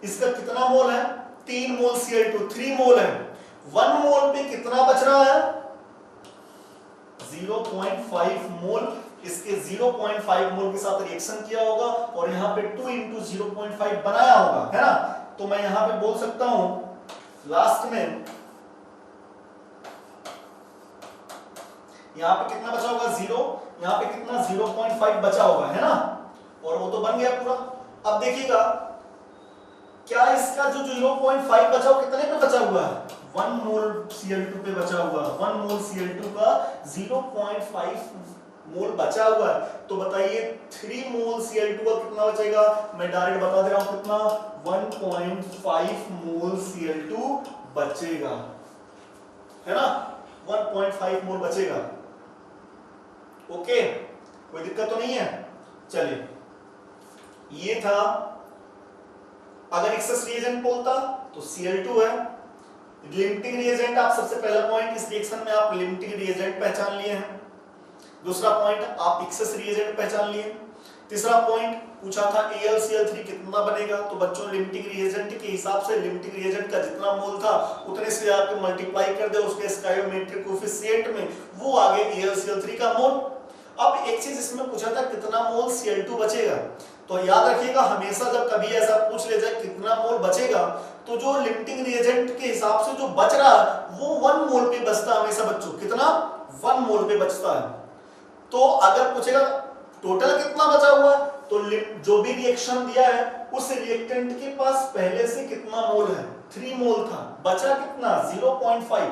इसका कितना मोल है, 3 मोल Cl2, 3 मोल है, 1 मोल पे कितना बच रहा है 0.5 मोल। इसके 0.5 मोल के साथ रिएक्शन किया होगा और यहाँ पे 2 × 0.5 बनाया होगा, है ना। तो मैं यहाँ पे बोल सकता हूं लास्ट में यहाँ पे कितना बचा होगा 0, यहाँ पे कितना 0.5 बचा होगा, है ना। और वो तो बन गया पूरा। अब देखिएगा क्या इसका जो 0.5 बचा हो कितने पे बचा हुआ है 1 मोल Cl2 पे बचा हुआ है। 1 मोल Cl2 का 0.5 मोल बचा हुआ है। तो बताइए 3 मोल Cl2 का कितना बचेगा, मैं डायरेक्ट बता दे रहा हूं कितना 1.5 मोल Cl2 बचेगा, है ना, 1.5 मोल बचेगा। ओके, कोई दिक्कत तो नहीं है। चलिए, ये था। अगर एक्सेस रिएजेंट बोलता तो Cl2 है। लिमिटिंग रिएजेंट, आप सबसे पहला पॉइंट इस रिएक्शन में आप लिमिटिंग रिएजेंट पहचान लिए हैं। दूसरा पॉइंट आप एक्सेस रिएजेंट पहचान लिए। तीसरा पॉइंट पूछा था AlCl3 कितना बनेगा, तो बच्चों लिमिटिंग रिएजेंट के हिसाब से लिमिटिंग रिएजेंट का जितना मोल था उतने से आपको मल्टीप्लाई कर दे उसके स्टोइकोमेट्रिक कोएफिशिएंट में, वो आ गए AlCl3 का मोल। अब एक चीज इसमें पूछा था कितना मोल Cl2 बचेगा, तो याद रखिएगा हमेशा जब कभी ऐसा पूछ ले जाए कितना मोल बचेगा, तो जो लिमिटिंग रिएजेंट के हिसाब से जो बच रहा है वो 1 मोल पे बचता है हमेशा बच्चों। कितना? 1 मोल पे बचता है। तो अगर पूछेगा टोटल कितना बचा हुआ, तो जो भी रिएक्शन दिया है उस रिएक्टेंट के पास पहले से कितना मोल है, 3 मोल था, बचा कितना 0.5।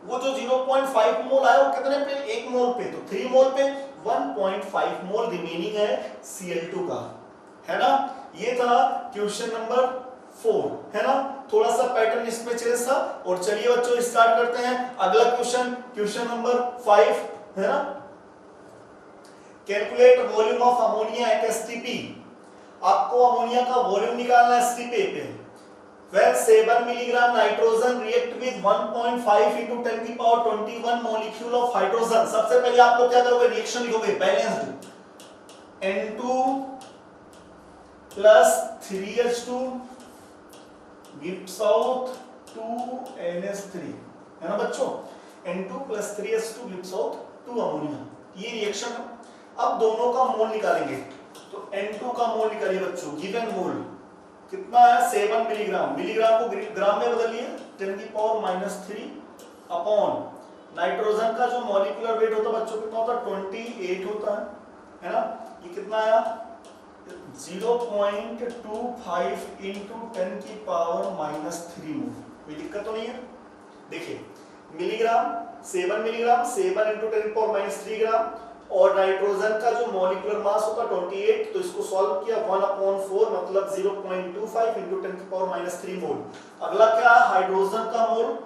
वो जो 0.5 मोल आया वो कितने पे, 1 मोल पे, तो 3 मोल पे 1.5 मोल रिमेनिंग है Cl2 का, है ना। ये था क्वेश्चन नंबर 4, है ना। थोड़ा सा पैटर्न इसमें चेंज था। और चलिए बच्चों स्टार्ट करते हैं अगला क्वेश्चन, क्वेश्चन नंबर 5, है ना। Calculate volume of ammonia at STP। आपको अमोनिया का वॉल्यूम निकालना है STP पे। When 7 milligram nitrogen react with 1.5 into 10 की पावर 21 मॉलिक्यूल ऑफ हाइड्रोजन। सबसे पहले आप लोग क्या करोगे, रिएक्शन लिखोगे balanced, N2 plus 3H2 gives out 2NH3, है ना बच्चों। N2 plus 3H2 gives out 2 ammonia, ये रिएक्शन। अब दोनों का मोल निकालेंगे, तो N2 का मोल निकालिए बच्चों। गिवन मोल कितना है, 7 मिलीग्राम। मिलीग्राम को ग्राम में बदलिए, 10 की पावर -3 अपॉन नाइट्रोजन का जो मॉलिक्यूलर वेट होता है बच्चों कितना होता है, 28 होता है ना। ये कितना आया, 0.25 into 10 की पावर -3 मोल। कोई दिक्कत तो नहीं है। देखिए मिलीग्राम 7 मिलीग्राम, 7 into 10 की पावर -3 ग्राम, और नाइट्रोजन का जो मॉलिक्यूलर मास होता है 28, तो इसको सॉल्व किया 1/4 मतलब 0.25 into 10 की पावर -3 मोल। अगला क्या है, हाइड्रोजन का मोल।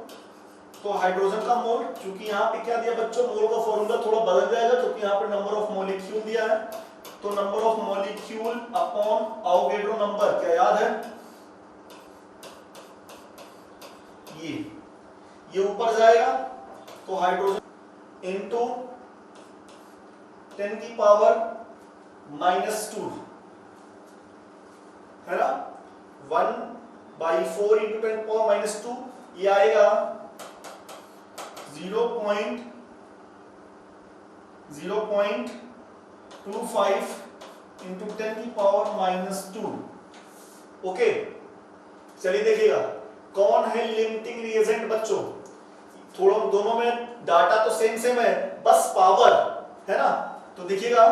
तो हाइड्रोजन का मोल, क्योंकि यहाँ पे क्या दिया बच्चों, मोल का फॉर्मूला थोड़ा बदल जाएगा क्योंकि यहाँ पे नंबर ऑफ मॉलिक्यूल दिया है, तो number of molecule upon Avogadro number, क्या याद है, ये ऊपर जाएगा, तो हाइड्रोजन इनटू 10 की पावर -2, है ना, 1/4 into 10 की पावर -2, ये आएगा 0.25 into 10 की पावर -2। ओके, चलिए देखिएगा कौन है लिमिटिंग रिएजेंट बच्चों। थोड़ा दोनों में डाटा तो सेम है, बस पावर, है ना। तो देखिएगा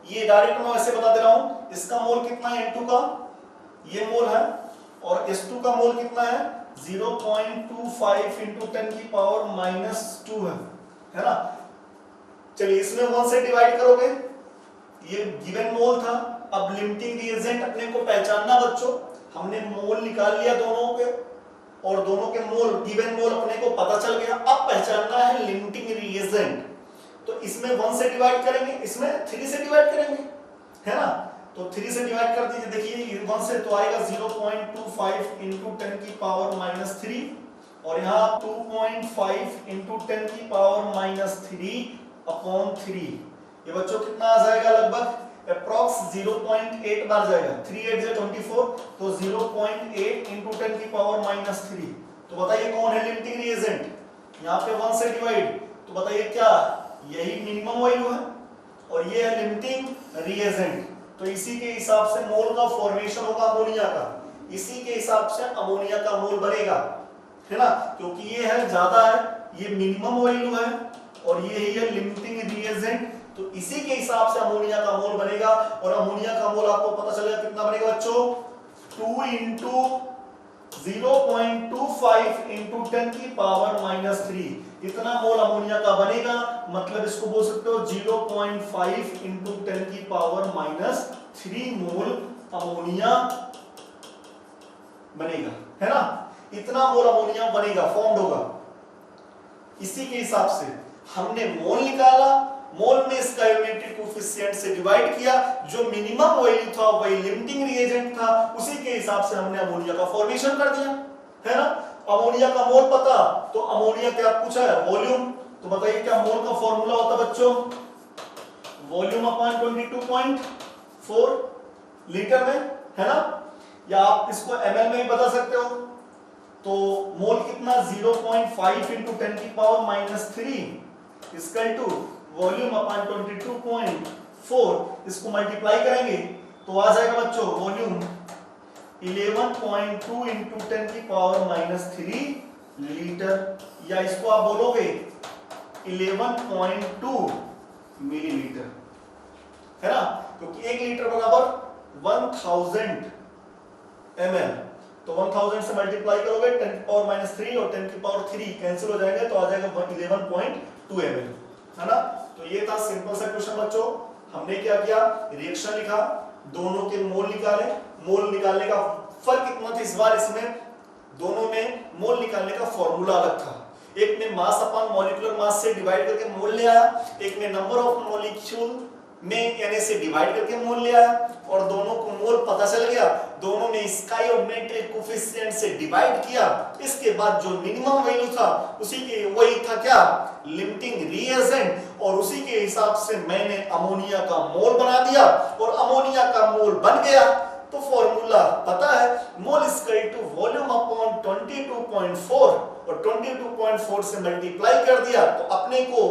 ये डायरेक्ट मैं ऐसे बता दे रहा हूं, इसका मोल कितना है N2 का, ये मोल है, और S2 का मोल कितना है 0.25 into 10 की पावर -2 है ना। चलिए इसमें 1 से डिवाइड करोगे, ये गिवन मोल था। अब लिमिटिंग रिएजेंट अपने को पहचानना बच्चों, हमने मोल निकाल लिया दोनों के, और दोनों के मोल गिवन मोल अपने को पता चल गया। अब पहचानना है लिमिटिंग रिएजेंट, तो इसमें 1 से डिवाइड करेंगे, इसमें 3 से डिवाइड करेंगे, है ना। तो 3 से डिवाइड कर दीजिए, देखिए 1 से तो आएगा 0.25 into 10 की पावर -3, और यहाँ 2.5 into 10 की पावर -3/3। ये बच्चों कितना आ जाएगा, लगभग अप्रॉक्स 0.8 बार जाएगा, 3 8 से 24, तो 0.8 into 10 की पावर -3। तो बताइए कौन है लिमिटिंग रिएजेंट, यहाँ पे 1 से डिवाइड, तो बताइए क्या, यही मिनिमम वैल्यू है, और ये है लिमिटिंग रिएजेंट। तो इसी के हिसाब से मोल का फॉर्मेशन होगा अमोनिया का, इसी के हिसाब से अमोनिया का मोल बनेगा, है ना। क्योंकि ये है ज्यादा है, ये मिनिमम वैल्यू है, और ये ही है लिमिटिंग रिएजेंट, तो इसी के हिसाब से अमोनिया का मोल बनेगा। और अमोनिया का मोल आपको पता चलेगा कितना बनेगा बच्चों, 2 into 0.25 into 10 की पावर -3, इतना मोल अमोनिया का बनेगा। मतलब इसको बोल सकते हो 0.5 into 10 की पावर -3 मोल अमोनिया बनेगा, है ना। इतना मोल अमोनिया बनेगा, फॉर्म्ड होगा। इसी के हिसाब से हमने मोल निकाला, मोल में इसका यूनिट कोफिशिएंट से डिवाइड किया, जो मिनिमम वैल्यू था वही लिमिटिंग रिएजेंट था, उसी के हिसाब से हमने अमोनिया का फॉर्मेशन कर दिया, है ना। अमोनिया का मोल पता, तो अमोनिया क्या पूछा है, वॉल्यूम। तो बताइए क्या मोल का फॉर्मूला होता बच्चों, वॉल्यूम अपॉन 22.4 लीटर में, है ना। या आप इसको ml में भी बता सकते हो। तो मोल कितना 0.5 इंटू 10 की power -3 equal to volume upon 22.4, इसको मल्टीप्लाई करेंगे तो आ जाएगा बच्चों वॉल्यूम 11.2 इंटू 10 की पावर -3 लीटर, या इसको आप बोलोगे 11.2 मिलीलीटर, है ना, क्योंकि 1 लीटर बराबर 1000 ml, तो 1000 से मल्टीप्लाई करोगे 10 की पावर -3 और 10 की पावर 3 कैंसिल हो जाएंगे, तो आ जाएगा 11.2 ml, है ना। तो ये था सिंपल सा क्वेश्चन बच्चों। हमने क्या किया, रिएक्शन लिखा, दोनों के मोल निकाले। मोल निकालने का फर्क कितना था इस बार, इसमें दोनों में मोल निकालने का फॉर्मूला अलग था। एक ने मास अपॉन मॉलिक्यूलर मास से डिवाइड करके मोल ले आया, एक ने नंबर ऑफ मॉलिक्यूल में Na से डिवाइड करके मोल ले आया, और दोनों को मोल पता चल गया, दोनों ने स्टोइकोमेट्रिक कोफिशिएंट से डिवाइड किया। इसके बाद जो मिनिमम वैल्यू था उसी के वही था क्या, लिमिटिंग रिएजेंट, और उसी के हिसाब से मैंने अमोनिया का मोल बना दिया, और अमोनिया का मोल बन गया। तो फॉर्मूला पता है, mole equal to volume upon 22.4, और 22.4 से मल्टीप्लाई कर दिया तो अपने को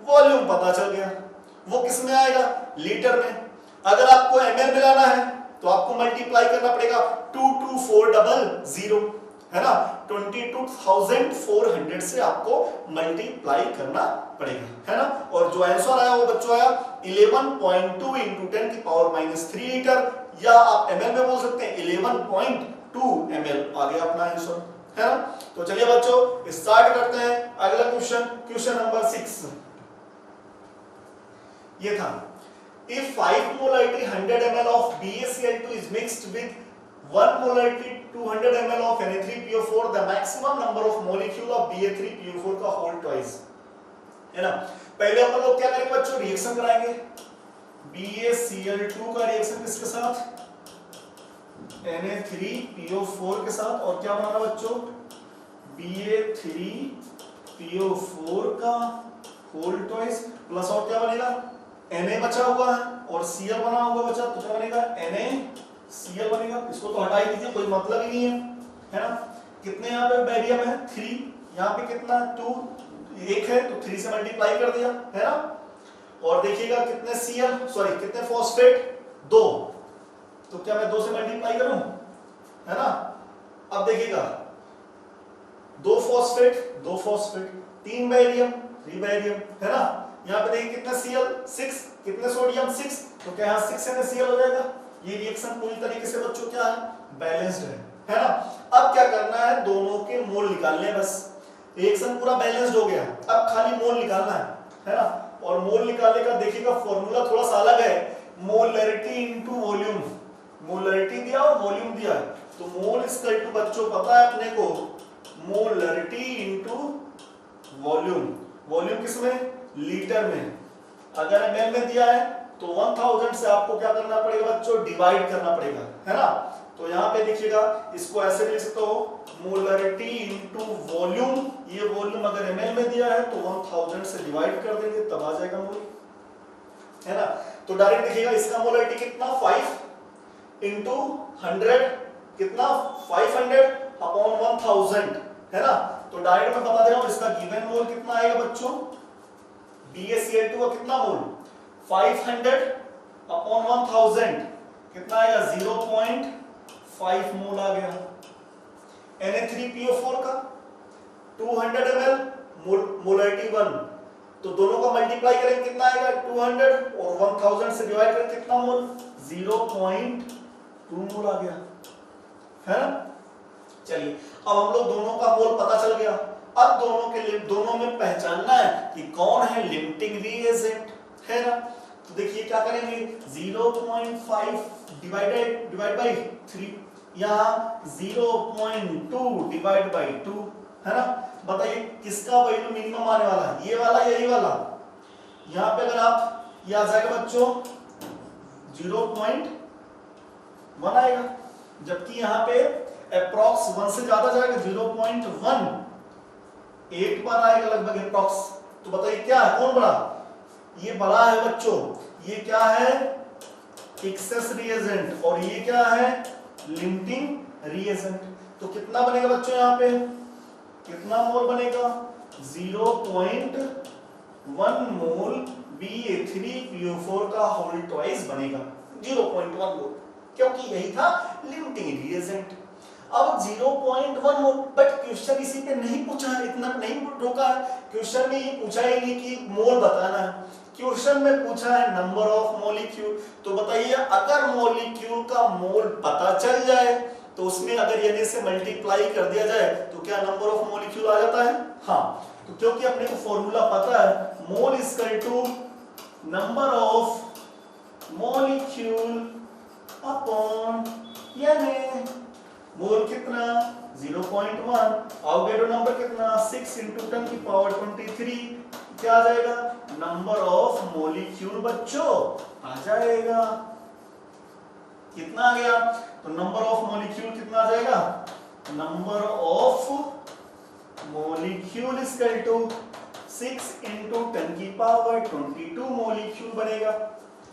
वॉल्यूम पता चल गया। वो किस में आएगा, लीटर में। अगर आपको ml में लाना है तो आपको मल्टीप्लाई करना पड़ेगा 22400, है ना, 22,400 से आपको मल्टीप्लाई करना पड़ेगा, है ना। और जो आंसर आया वो बच्चों आया 11.2 इंटू 10 की पावर -3 लीटर, या आप ml में बोल सकते हैं 11.2 ml, आ गया अपना आंसर, है ना। तो चलिए बच्चों स्टार्ट करते हैं अगला क्वेश्चन, क्वेश्चन नंबर 6। ये था, if 5 molarity 100 ml of BaCl2 is mixed with 1 molarity 200 ml of Na3PO4, the maximum number of molecule of Ba3PO4 का whole twice, है ना। पहले अपन लोग क्या करेंगे बच्चों, रिएक्शन कराएंगे। BaCl2 का रिएक्शन किसके साथ, Na3PO4 के साथ, और क्या बनाना बच्चों, Ba3PO4 का होल ट्वाइस, प्लस और क्या बनेगा, Na बचा हुआ है और Cl बना हुआ बचा, तो क्या बनेगा, NaCl बनेगा। इसको तो हटा ही दीजिए, कोई मतलब ही नहीं है ना। कितने यहाँ पे बैरियम है, 3, यहाँ पे कितना 2, 1 है, तो 3 से मल्टीप्लाई कर दिया, है ना। और देखिएगा कितने Cl, सॉरी कितने फॉस्फेट, 2, तो क्या मैं 2 से मल्टीप्लाई करूं, है ना। अब देखिएगा 2 फॉस्फेट 3 बैरियम 3 बैरियम, है ना। यहाँ पे देखिए कितना Cl 6, कितने सोडियम 6, तो क्या यहाँ 6 NaCl हो जाएगा। ये रिएक्शन पूरी तरीके से बच्चों क्या है, बैलेंस्ड है ना। अब क्या करना है, दोनों के मोल निकालने हैं, बस रिएक्शन पूरा बैलेंस्ड हो गया, अब खाली मोल निकालना है ना। और मोल निकालने का देखिएगा फॉर्मूला थोड़ा सा अलग है, मोलरिटी इनटू वॉल्यूम। मोलरिटी दिया और वॉल्यूम दिया, तो मोल इक्वल टू बच्चों पता है अपने को, मोलरिटी इनटू वॉल्यूम। वॉल्यूम किसमें, लीटर में। अगर ml में दिया है तो 1000 से आपको क्या करना पड़ेगा बच्चों, डिवाइड करना पड़ेगा, है ना। तो यहाँ पे देखिएगा, इसको ऐसे लिख सकते हो, मोलरिटी इनटू वॉल्यूम। ये वॉल्यूम अगर ml में दिया है तो 1000 से डिवाइड कर देंगे, तब आ जाएगा मोल, है ना। तो डायरेक्ट देखिएगा, इसका मोलरिटी कितना 5 इंटू 100, कितना 500 अपॉन 1000, है ना। तो डायरेक्ट में बता दे रहा हूं, इसका गिवन मोल कितना आएगा बच्चों, BaCl2 का कितना मोल, 500 अपॉन 1000, कितना आएगा 0.5 मोल आ गया। Na3PO4 का 200 ml, मोलरिटी 1, तो दोनों का मल्टीप्लाई करेंगे कितना आएगा 200, और 1000 से डिवाइड करेंगे कितना मोल, 0.2 मोल आ गया, है ना। चलिए अब हम लोग दोनों का मोल पता चल गया, अब दोनों के लिए दोनों में पहचानना है कि कौन है लिमिटिंग रिएजेंट, है ना। तो देखिए क्या करेंगे, 0.5 डिवाइड बाय 3, यहाँ 0.2 डिवाइड बाई 2 है ना। बताइए किसका वैल्यू मिनिमम आने वाला है, ये वाला या ये वाला। यहाँ पे अगर आप ये आ जाएगा बच्चों 0.1 आएगा, जबकि यहाँ पे अप्रॉक्स 1 से ज्यादा जाएगा 0.18 पर आएगा लगभग अप्रॉक्स। तो बताइए क्या है, कौन बड़ा, ये बड़ा है बच्चों। ये क्या है, एक्सेस रिएजेंट, और ये क्या है, लिमिटिंग रिएजेंट। तो कितना बनेगा बच्चों, यहाँ पे कितना मोल बनेगा, 0.1 मोल BA3PO4 का होल ट्वाइस बनेगा, 0.1 मोल, क्योंकि यही था लिमिटिंग रिएजेंट। अब 0.1 मोल, बट क्वेश्चन इसी पे नहीं पूछा है, इतना नहीं रोका है। क्वेश्चन में ये पूछा ही नहीं कि मोल बताना है, क्वेश्चन में पूछा है नंबर ऑफ मॉलिक्यूल। तो बताइए अगर मॉलिक्यूल का मोल पता चल जाए तो उसमें अगर Na से मल्टीप्लाई कर दिया जाए तो क्या नंबर ऑफ मॉलिक्यूल आ जाता है। हाँ, तो क्योंकि अपने को फॉर्मूला पता है, mole equal to number of molecule upon Na। Mole कितना 0.1, आउटगोइंग नंबर कितना 6 × 10⁻23, क्या आ जाएगा, नंबर ऑफ मॉलिक्यूल बच्चों आ जाएगा। कितना आ गया, तो नंबर ऑफ मॉलिक्यूल कितना आ जाएगा, number of molecule equal to 6 × 10⁻22 molecule बनेगा,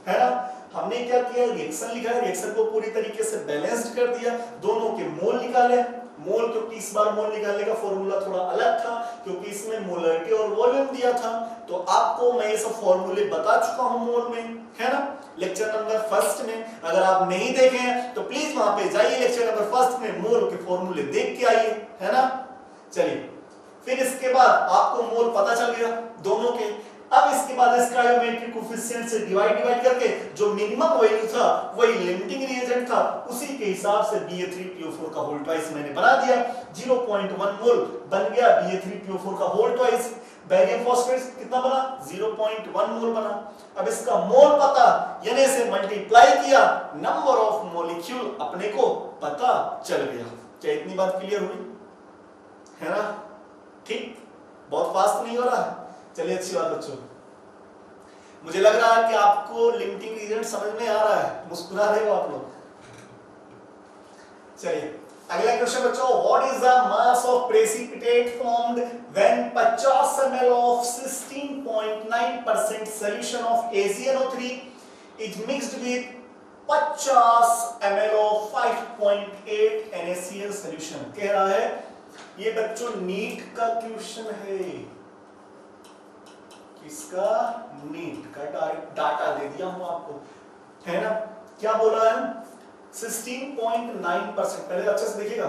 है ना। हमने क्या किया, रिएक्शन लिखा है, रिएक्शन को पूरी तरीके से बैलेंस्ड कर दिया, दोनों के मोल निकाले। मोल, क्योंकि इस बार मोल निकालने का फॉर्मूला थोड़ा अलग था, क्योंकि इसमें मोलरिटी और वॉल्यूम दिया था। तो आपको मैं ये सब फॉर्मूले बता चुका हूं मोल में, है ना, लेक्चर नंबर 1 में। अगर आप नहीं देखे हैं तो प्लीज वहां पे जाइए, लेक्चर नंबर 1 में मोल के फॉर्मूले देख के आइए, है ना। चलिए, फिर इसके बाद आपको मोल पता चल गया दोनों के। अब इसके बाद स्टोइकोमेट्रिक कोएफिशिएंट से डिवाइड करके जो मिनिमम वैल्यू था वही लिमिटिंग रिएजेंट था, उसी के हिसाब से BA3PO4 का होल ट्वाइस मैंने बना दिया। 0.1 मोल बन गया BA3PO4 का होल ट्वाइस। बैरियम फॉस्फेट कितना बना, 0.1 मोल बना। अब इसका मोल पता, Na से मल्टीप्लाई किया, नंबर ऑफ मॉलिक्यूल अपने को पता चल गया। क्या इतनी बात क्लियर हुई, है ना। ठीक, बहुत फास्ट नहीं हो रहा है। चलिए, अच्छी बात बच्चों, मुझे लग रहा है कि आपको लिमिटिंग रिएजेंट समझ में आ रहा है, मुस्कुरा रहे हो आप लोग। चलिए अगला क्वेश्चन बच्चों, what is the mass of precipitate formed when 50 ml of 16.9% solution of AgNO3 is mixed with 50 ml of 5.8 NaCl solution. कह रहा है, ये बच्चों नीट का क्वेश्चन है, इसका नीट का डाटा दे दिया हूं आपको, है ना। क्या बोला है, 16.9%, पहले अच्छे से देखिएगा।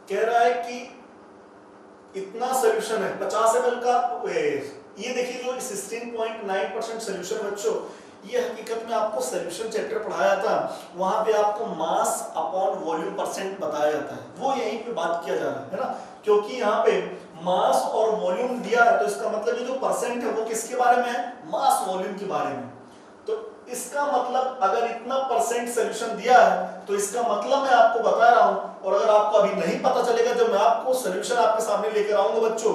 कह रहा है कि इतना सॉल्यूशन है 50 ml का, ये देखिए जो 16.9% सॉल्यूशन बच्चों, ये हकीकत में आपको सॉल्यूशन चैप्टर पढ़ाया था, वहां पे आपको मास अपॉन वॉल्यूम परसेंट बताया जाता है, वो यहीं पे बात किया जा रहा है ना। क्योंकि यहाँ पे मास और वॉल्यूम दिया है, तो इसका मतलब ये जो परसेंट है वो किसके बारे में है, मास वॉल्यूम के बारे में। तो इसका मतलब अगर इतना परसेंट सॉल्यूशन दिया है तो इसका मतलब मैं आपको बता रहा हूं, और अगर आपको अभी नहीं पता चलेगा, जब मैं आपको सॉल्यूशन आपके सामने लेकर आऊंगा बच्चों,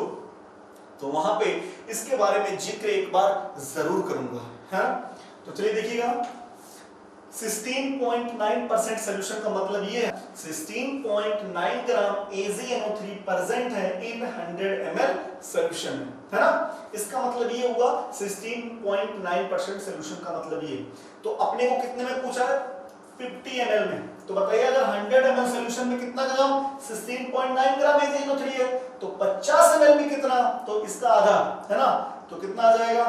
तो वहां पे इसके बारे में जिक्र एक बार जरूर करूंगा, है। तो चलिए देखिएगा, 16.9% सॉल्यूशन का मतलब ये है 16.9 ग्राम AgNO3 प्रेजेंट है इन 100 ml सॉल्यूशन में, है ना। इसका मतलब ये हुआ 16.9% सॉल्यूशन का मतलब ये। तो अपने को कितने में पूछा है, 50 ml में। तो बताइए अगर 100 ml सॉल्यूशन में कितना ग्राम, 16.9 ग्राम AgNO3 है, तो 50 ml में कितना, तो इसका आधा, है ना। तो कितना आ जाएगा,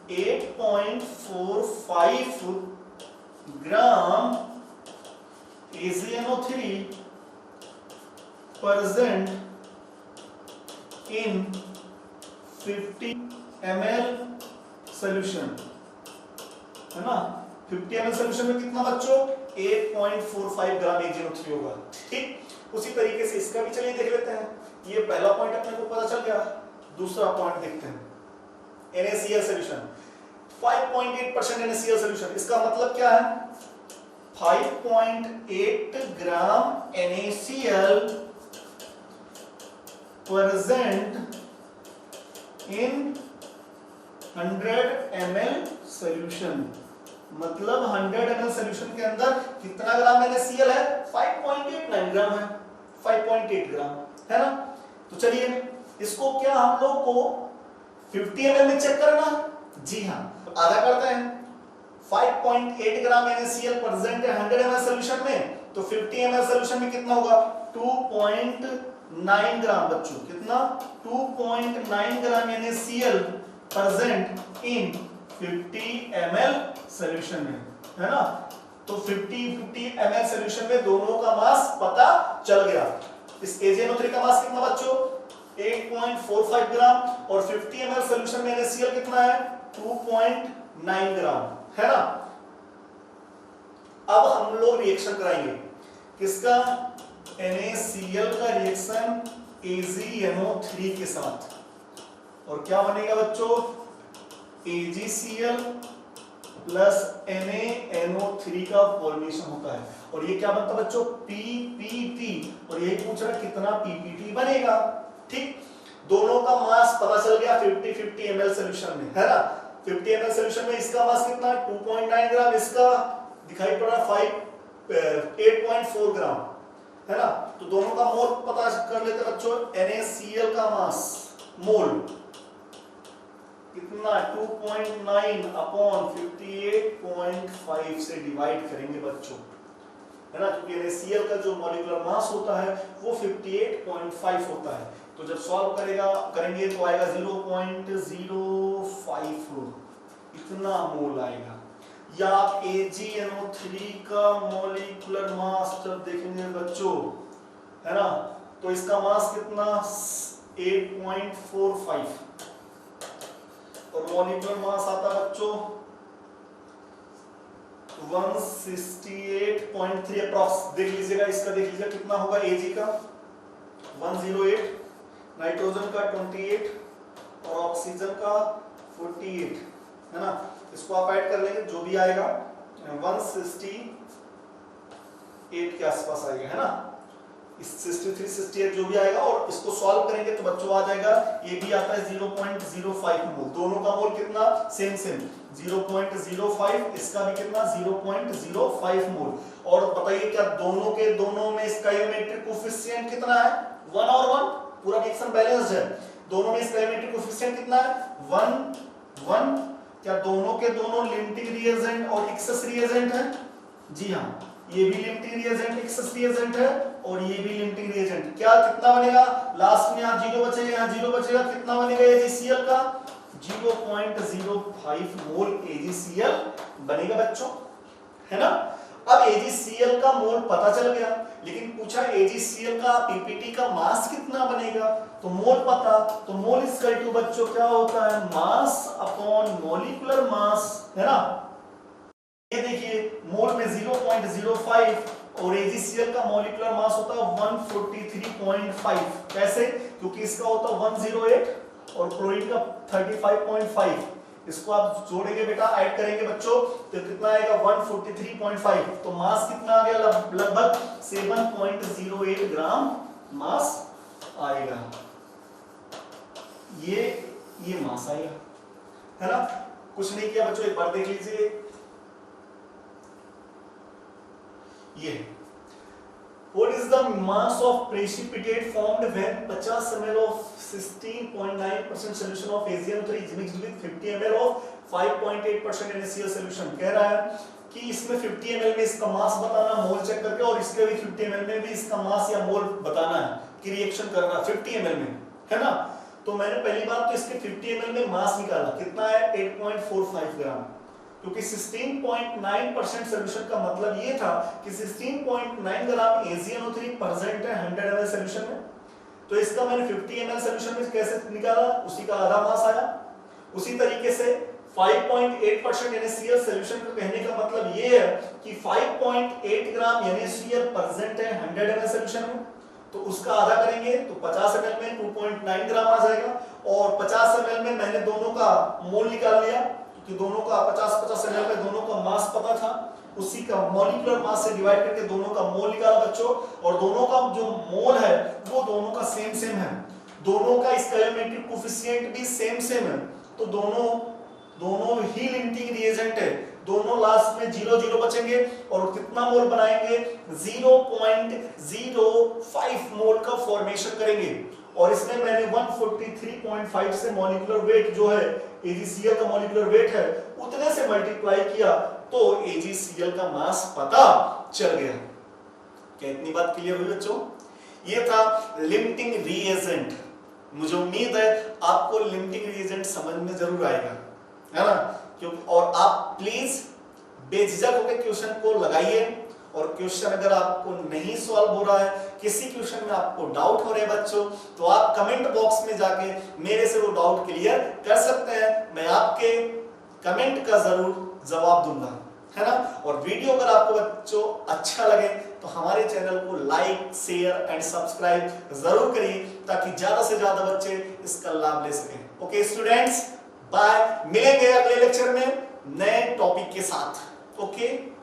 8.45 ग्राम AgNO3 present in 50 ml solution, है ना। 50 ml सॉल्यूशन में कितना बच्चों, 8.45 ग्राम AgNO3 होगा। ठीक, उसी तरीके से इसका भी चलिए देख लेते हैं। ये पहला पॉइंट अपने को पता चल गया, दूसरा पॉइंट देखते हैं। NaCl सॉल्यूशन 5.8% NaCl सॉल्यूशन, इसका मतलब क्या है, 5.8 ग्राम NaCl present in 100 ml solution। मतलब 100 ml सॉल्यूशन के अंदर कितना ग्राम NaCl है? 5.89 ग्राम है, 5.8 ग्राम है ना। तो चलिए इसको क्या हम लोग को 50 ml में चेक करना है? जी हाँ, आधा करते हैं। 5.8 ग्राम NaCl प्रेजेंट है 100 ml सॉल्यूशन में, तो 50 ml सॉल्यूशन में कितना होगा? 2.9 ग्राम बच्चों, कितना? 2.9 ग्राम NaCl present in 50 ml solution में, है ना। तो 50 ml सॉल्यूशन में दोनों का मास पता चल गया। इस AgNO3 का मास कितना बच्चों? 8.45 ग्राम, और 50 ml सॉल्यूशन में NaCl कितना है? 2.9 ग्राम, है ना। अब हम लोग रिएक्शन कराएंगे किसका? NaCl का रिएक्शन AgNO3 के साथ, और क्या बनेगा बच्चों? AgCl प्लस NaNO3 का फॉर्मेशन होता है, और ये क्या बनता है बच्चों? PPT, और यही पूछ रहा है कितना PPT बनेगा। ठीक, दोनों का मास पता चल गया 50-50 ml सॉल्यूशन में, है ना। 50 ml सॉल्यूशन में इसका मास कितना है? 2.9 ग्राम, इसका दिखाई पड़ रहा है 8.4 ग्राम, है ना। तो दोनों का मोल पता कर लेते बच्चों। NaCl का मास मोल कितना? 2.9 अपॉन 58.5 से डिवाइड करेंगे बच्चों, है ना, क्योंकि NaCl का जो मॉलिक्यूलर मास होता है वो 58.5 होता है। तो जब सॉल्व करेंगे तो आएगा 0.054, इतना मोल आएगा। या आप AgNO3 का मॉलिक्यूलर मास जब देखेंगे बच्चों, है ना, तो इसका मास कितना? 8.45, और मॉलिक्यूलर मास आता बच्चों 168.3 अप्रॉक्स। देख लीजिएगा, इसका देख लीजिएगा कितना होगा। Ag का 108, नाइट्रोजन का 28 और ऑक्सीजन का 48, है ना। इसको आप ऐड कर लेंगे, जो भी आएगा 168 के आसपास आएगा, है ना। इस 63, 68 जो भी आएगा, और इसको सॉल्व करेंगे तो बच्चों आ जाएगा, ये भी आता है 0.05 मोल। दोनों का मोल कितना? सेम 0.05, इसका भी कितना? 0.05 मोल। और बताइए क्या दोनों के दोनों में स्टोइकोमेट्रिक कोएफिशिएंट कितना है? 1 और 1, पूरा रिएक्शन बैलेंस्ड है। दोनों में स्टोइकोमेट्रिक कोएफिशिएंट कितना है? 1 1। क्या दोनों के दोनों लिमिटिंग रिएजेंट और एक्सेस रिएजेंट है? जी हाँ, ये भी लिमिटिंग रिएजेंट एक्सेस रिएजेंट है, और ये भी लिमिटिंग रिएजेंट। क्या कितना बनेगा? लास्ट में यहाँ 0 बचेगा, यहाँ 0 बचेगा, कितना बनेगा AgCl का? 0.05 मोल AgCl बनेगा बच्चों, है ना। अब AgCl का मोल पता चल गया, लेकिन पूछा AgCl का PPT का मास कितना बनेगा, तो मोल पता, तो मोल इक्वल टू बच्चों क्या होता है? मास अपॉन मॉलिक्यूलर मास, है ना। ये देखिए मोल में 0.05, और AgCl का मॉलिक्यूलर मास होता है 143.5। कैसे? क्योंकि इसका होता है 108 और क्लोरीन का 35.5। इसको आप जोड़ेंगे बेटा, ऐड करेंगे बच्चों, तो कितना आएगा? 143.5। तो मास कितना आ गया? लगभग 7.08 ग्राम मास आएगा। ये मास आएगा, है ना। कुछ नहीं किया बच्चों, एक बार देख लीजिए। ये what is the mass of precipitate formed when 50 ml of 16.9% solution of AgNO3 is mixed with 50 ml of 5.8% NaCl solution। कह रहा है कि इसमें 50 ml में इसका मास बताना, मोल चेक करके, और इसके भी 50 ml में भी इसका मास या मोल बताना है कि रिएक्शन करना 50 ml में, है ना। तो मैंने पहली बार तो इसके 50 ml में मास निकाला, कितना है? 8.45 ग्राम, क्योंकि 16.9% सॉल्यूशन का मतलब ये था कि 16.9 ग्राम AgNO3 प्रेजेंट है 100 ml सॉल्यूशन में। तो इसका मैंने 50 ml सॉल्यूशन में कैसे निकाला? उसी का आधा मास आया। उसी तरीके से 5.8% NaCl सॉल्यूशन का कहने का मतलब ये है कि 5.8 ग्राम NaCl प्रेजेंट है 100 ml सॉल्यूशन में, तो उसका आधा करेंगे तो 50 ml में 2.9 ग्राम आ जाएगा, और 50 ml में मैंने दोनों का मोल निकाल लिया, कि दोनों का 50-50 ml में दोनों का मास पता था, उसी का मॉलिक्यूलर मास से डिवाइड करके दोनों का मोल निकाला बच्चों, और दोनों का जो मोल है वो दोनों का सेम है, दोनों का स्टोइकोमेट्रिक कोफिशिएंट भी सेम है, तो दोनों ही लिमिटिंग रिएजेंट है, दोनों लास्ट में 0-0 बचेंगे और कितना मोल बनाएंगे 0.05 मोल का फॉर्मेशन करेंगे। और इसमें मैंने 143.5 से मॉलिक्यूलर वेट जो है AgCl का मॉलिक्यूलर वेट है उतने से मल्टीप्लाई किया तो AgCl का मास पता चल गया। क्या इतनी बात क्लियर हुई बच्चों? ये था लिमिटिंग रिएजेंट। मुझे उम्मीद है आपको लिमिटिंग रिएजेंट समझ में जरूर आएगा, है ना? क्योंकि और आप प्लीज बेझिझक होकर क्वेश्चन को लगाइए, और क्वेश्चन अगर आपको नहीं सॉल्व हो रहा है, किसी क्वेश्चन में आपको डाउट हो रहे हैं बच्चों, तो आप कमेंट बॉक्स में जाके मेरे से वो डाउट क्लियर कर सकते हैं। मैं आपके कमेंट का जरूर जवाब दूंगा, है ना? और वीडियो अगर आपको बच्चों अच्छा लगे तो हमारे चैनल को लाइक, शेयर एंड सब्सक्राइब जरूर करिए, ताकि ज्यादा से ज्यादा बच्चे इसका लाभ ले सकें। ओके स्टूडेंट्स, बाय, मिलेंगे अगले लेक्चर में नए टॉपिक के साथ। ओके।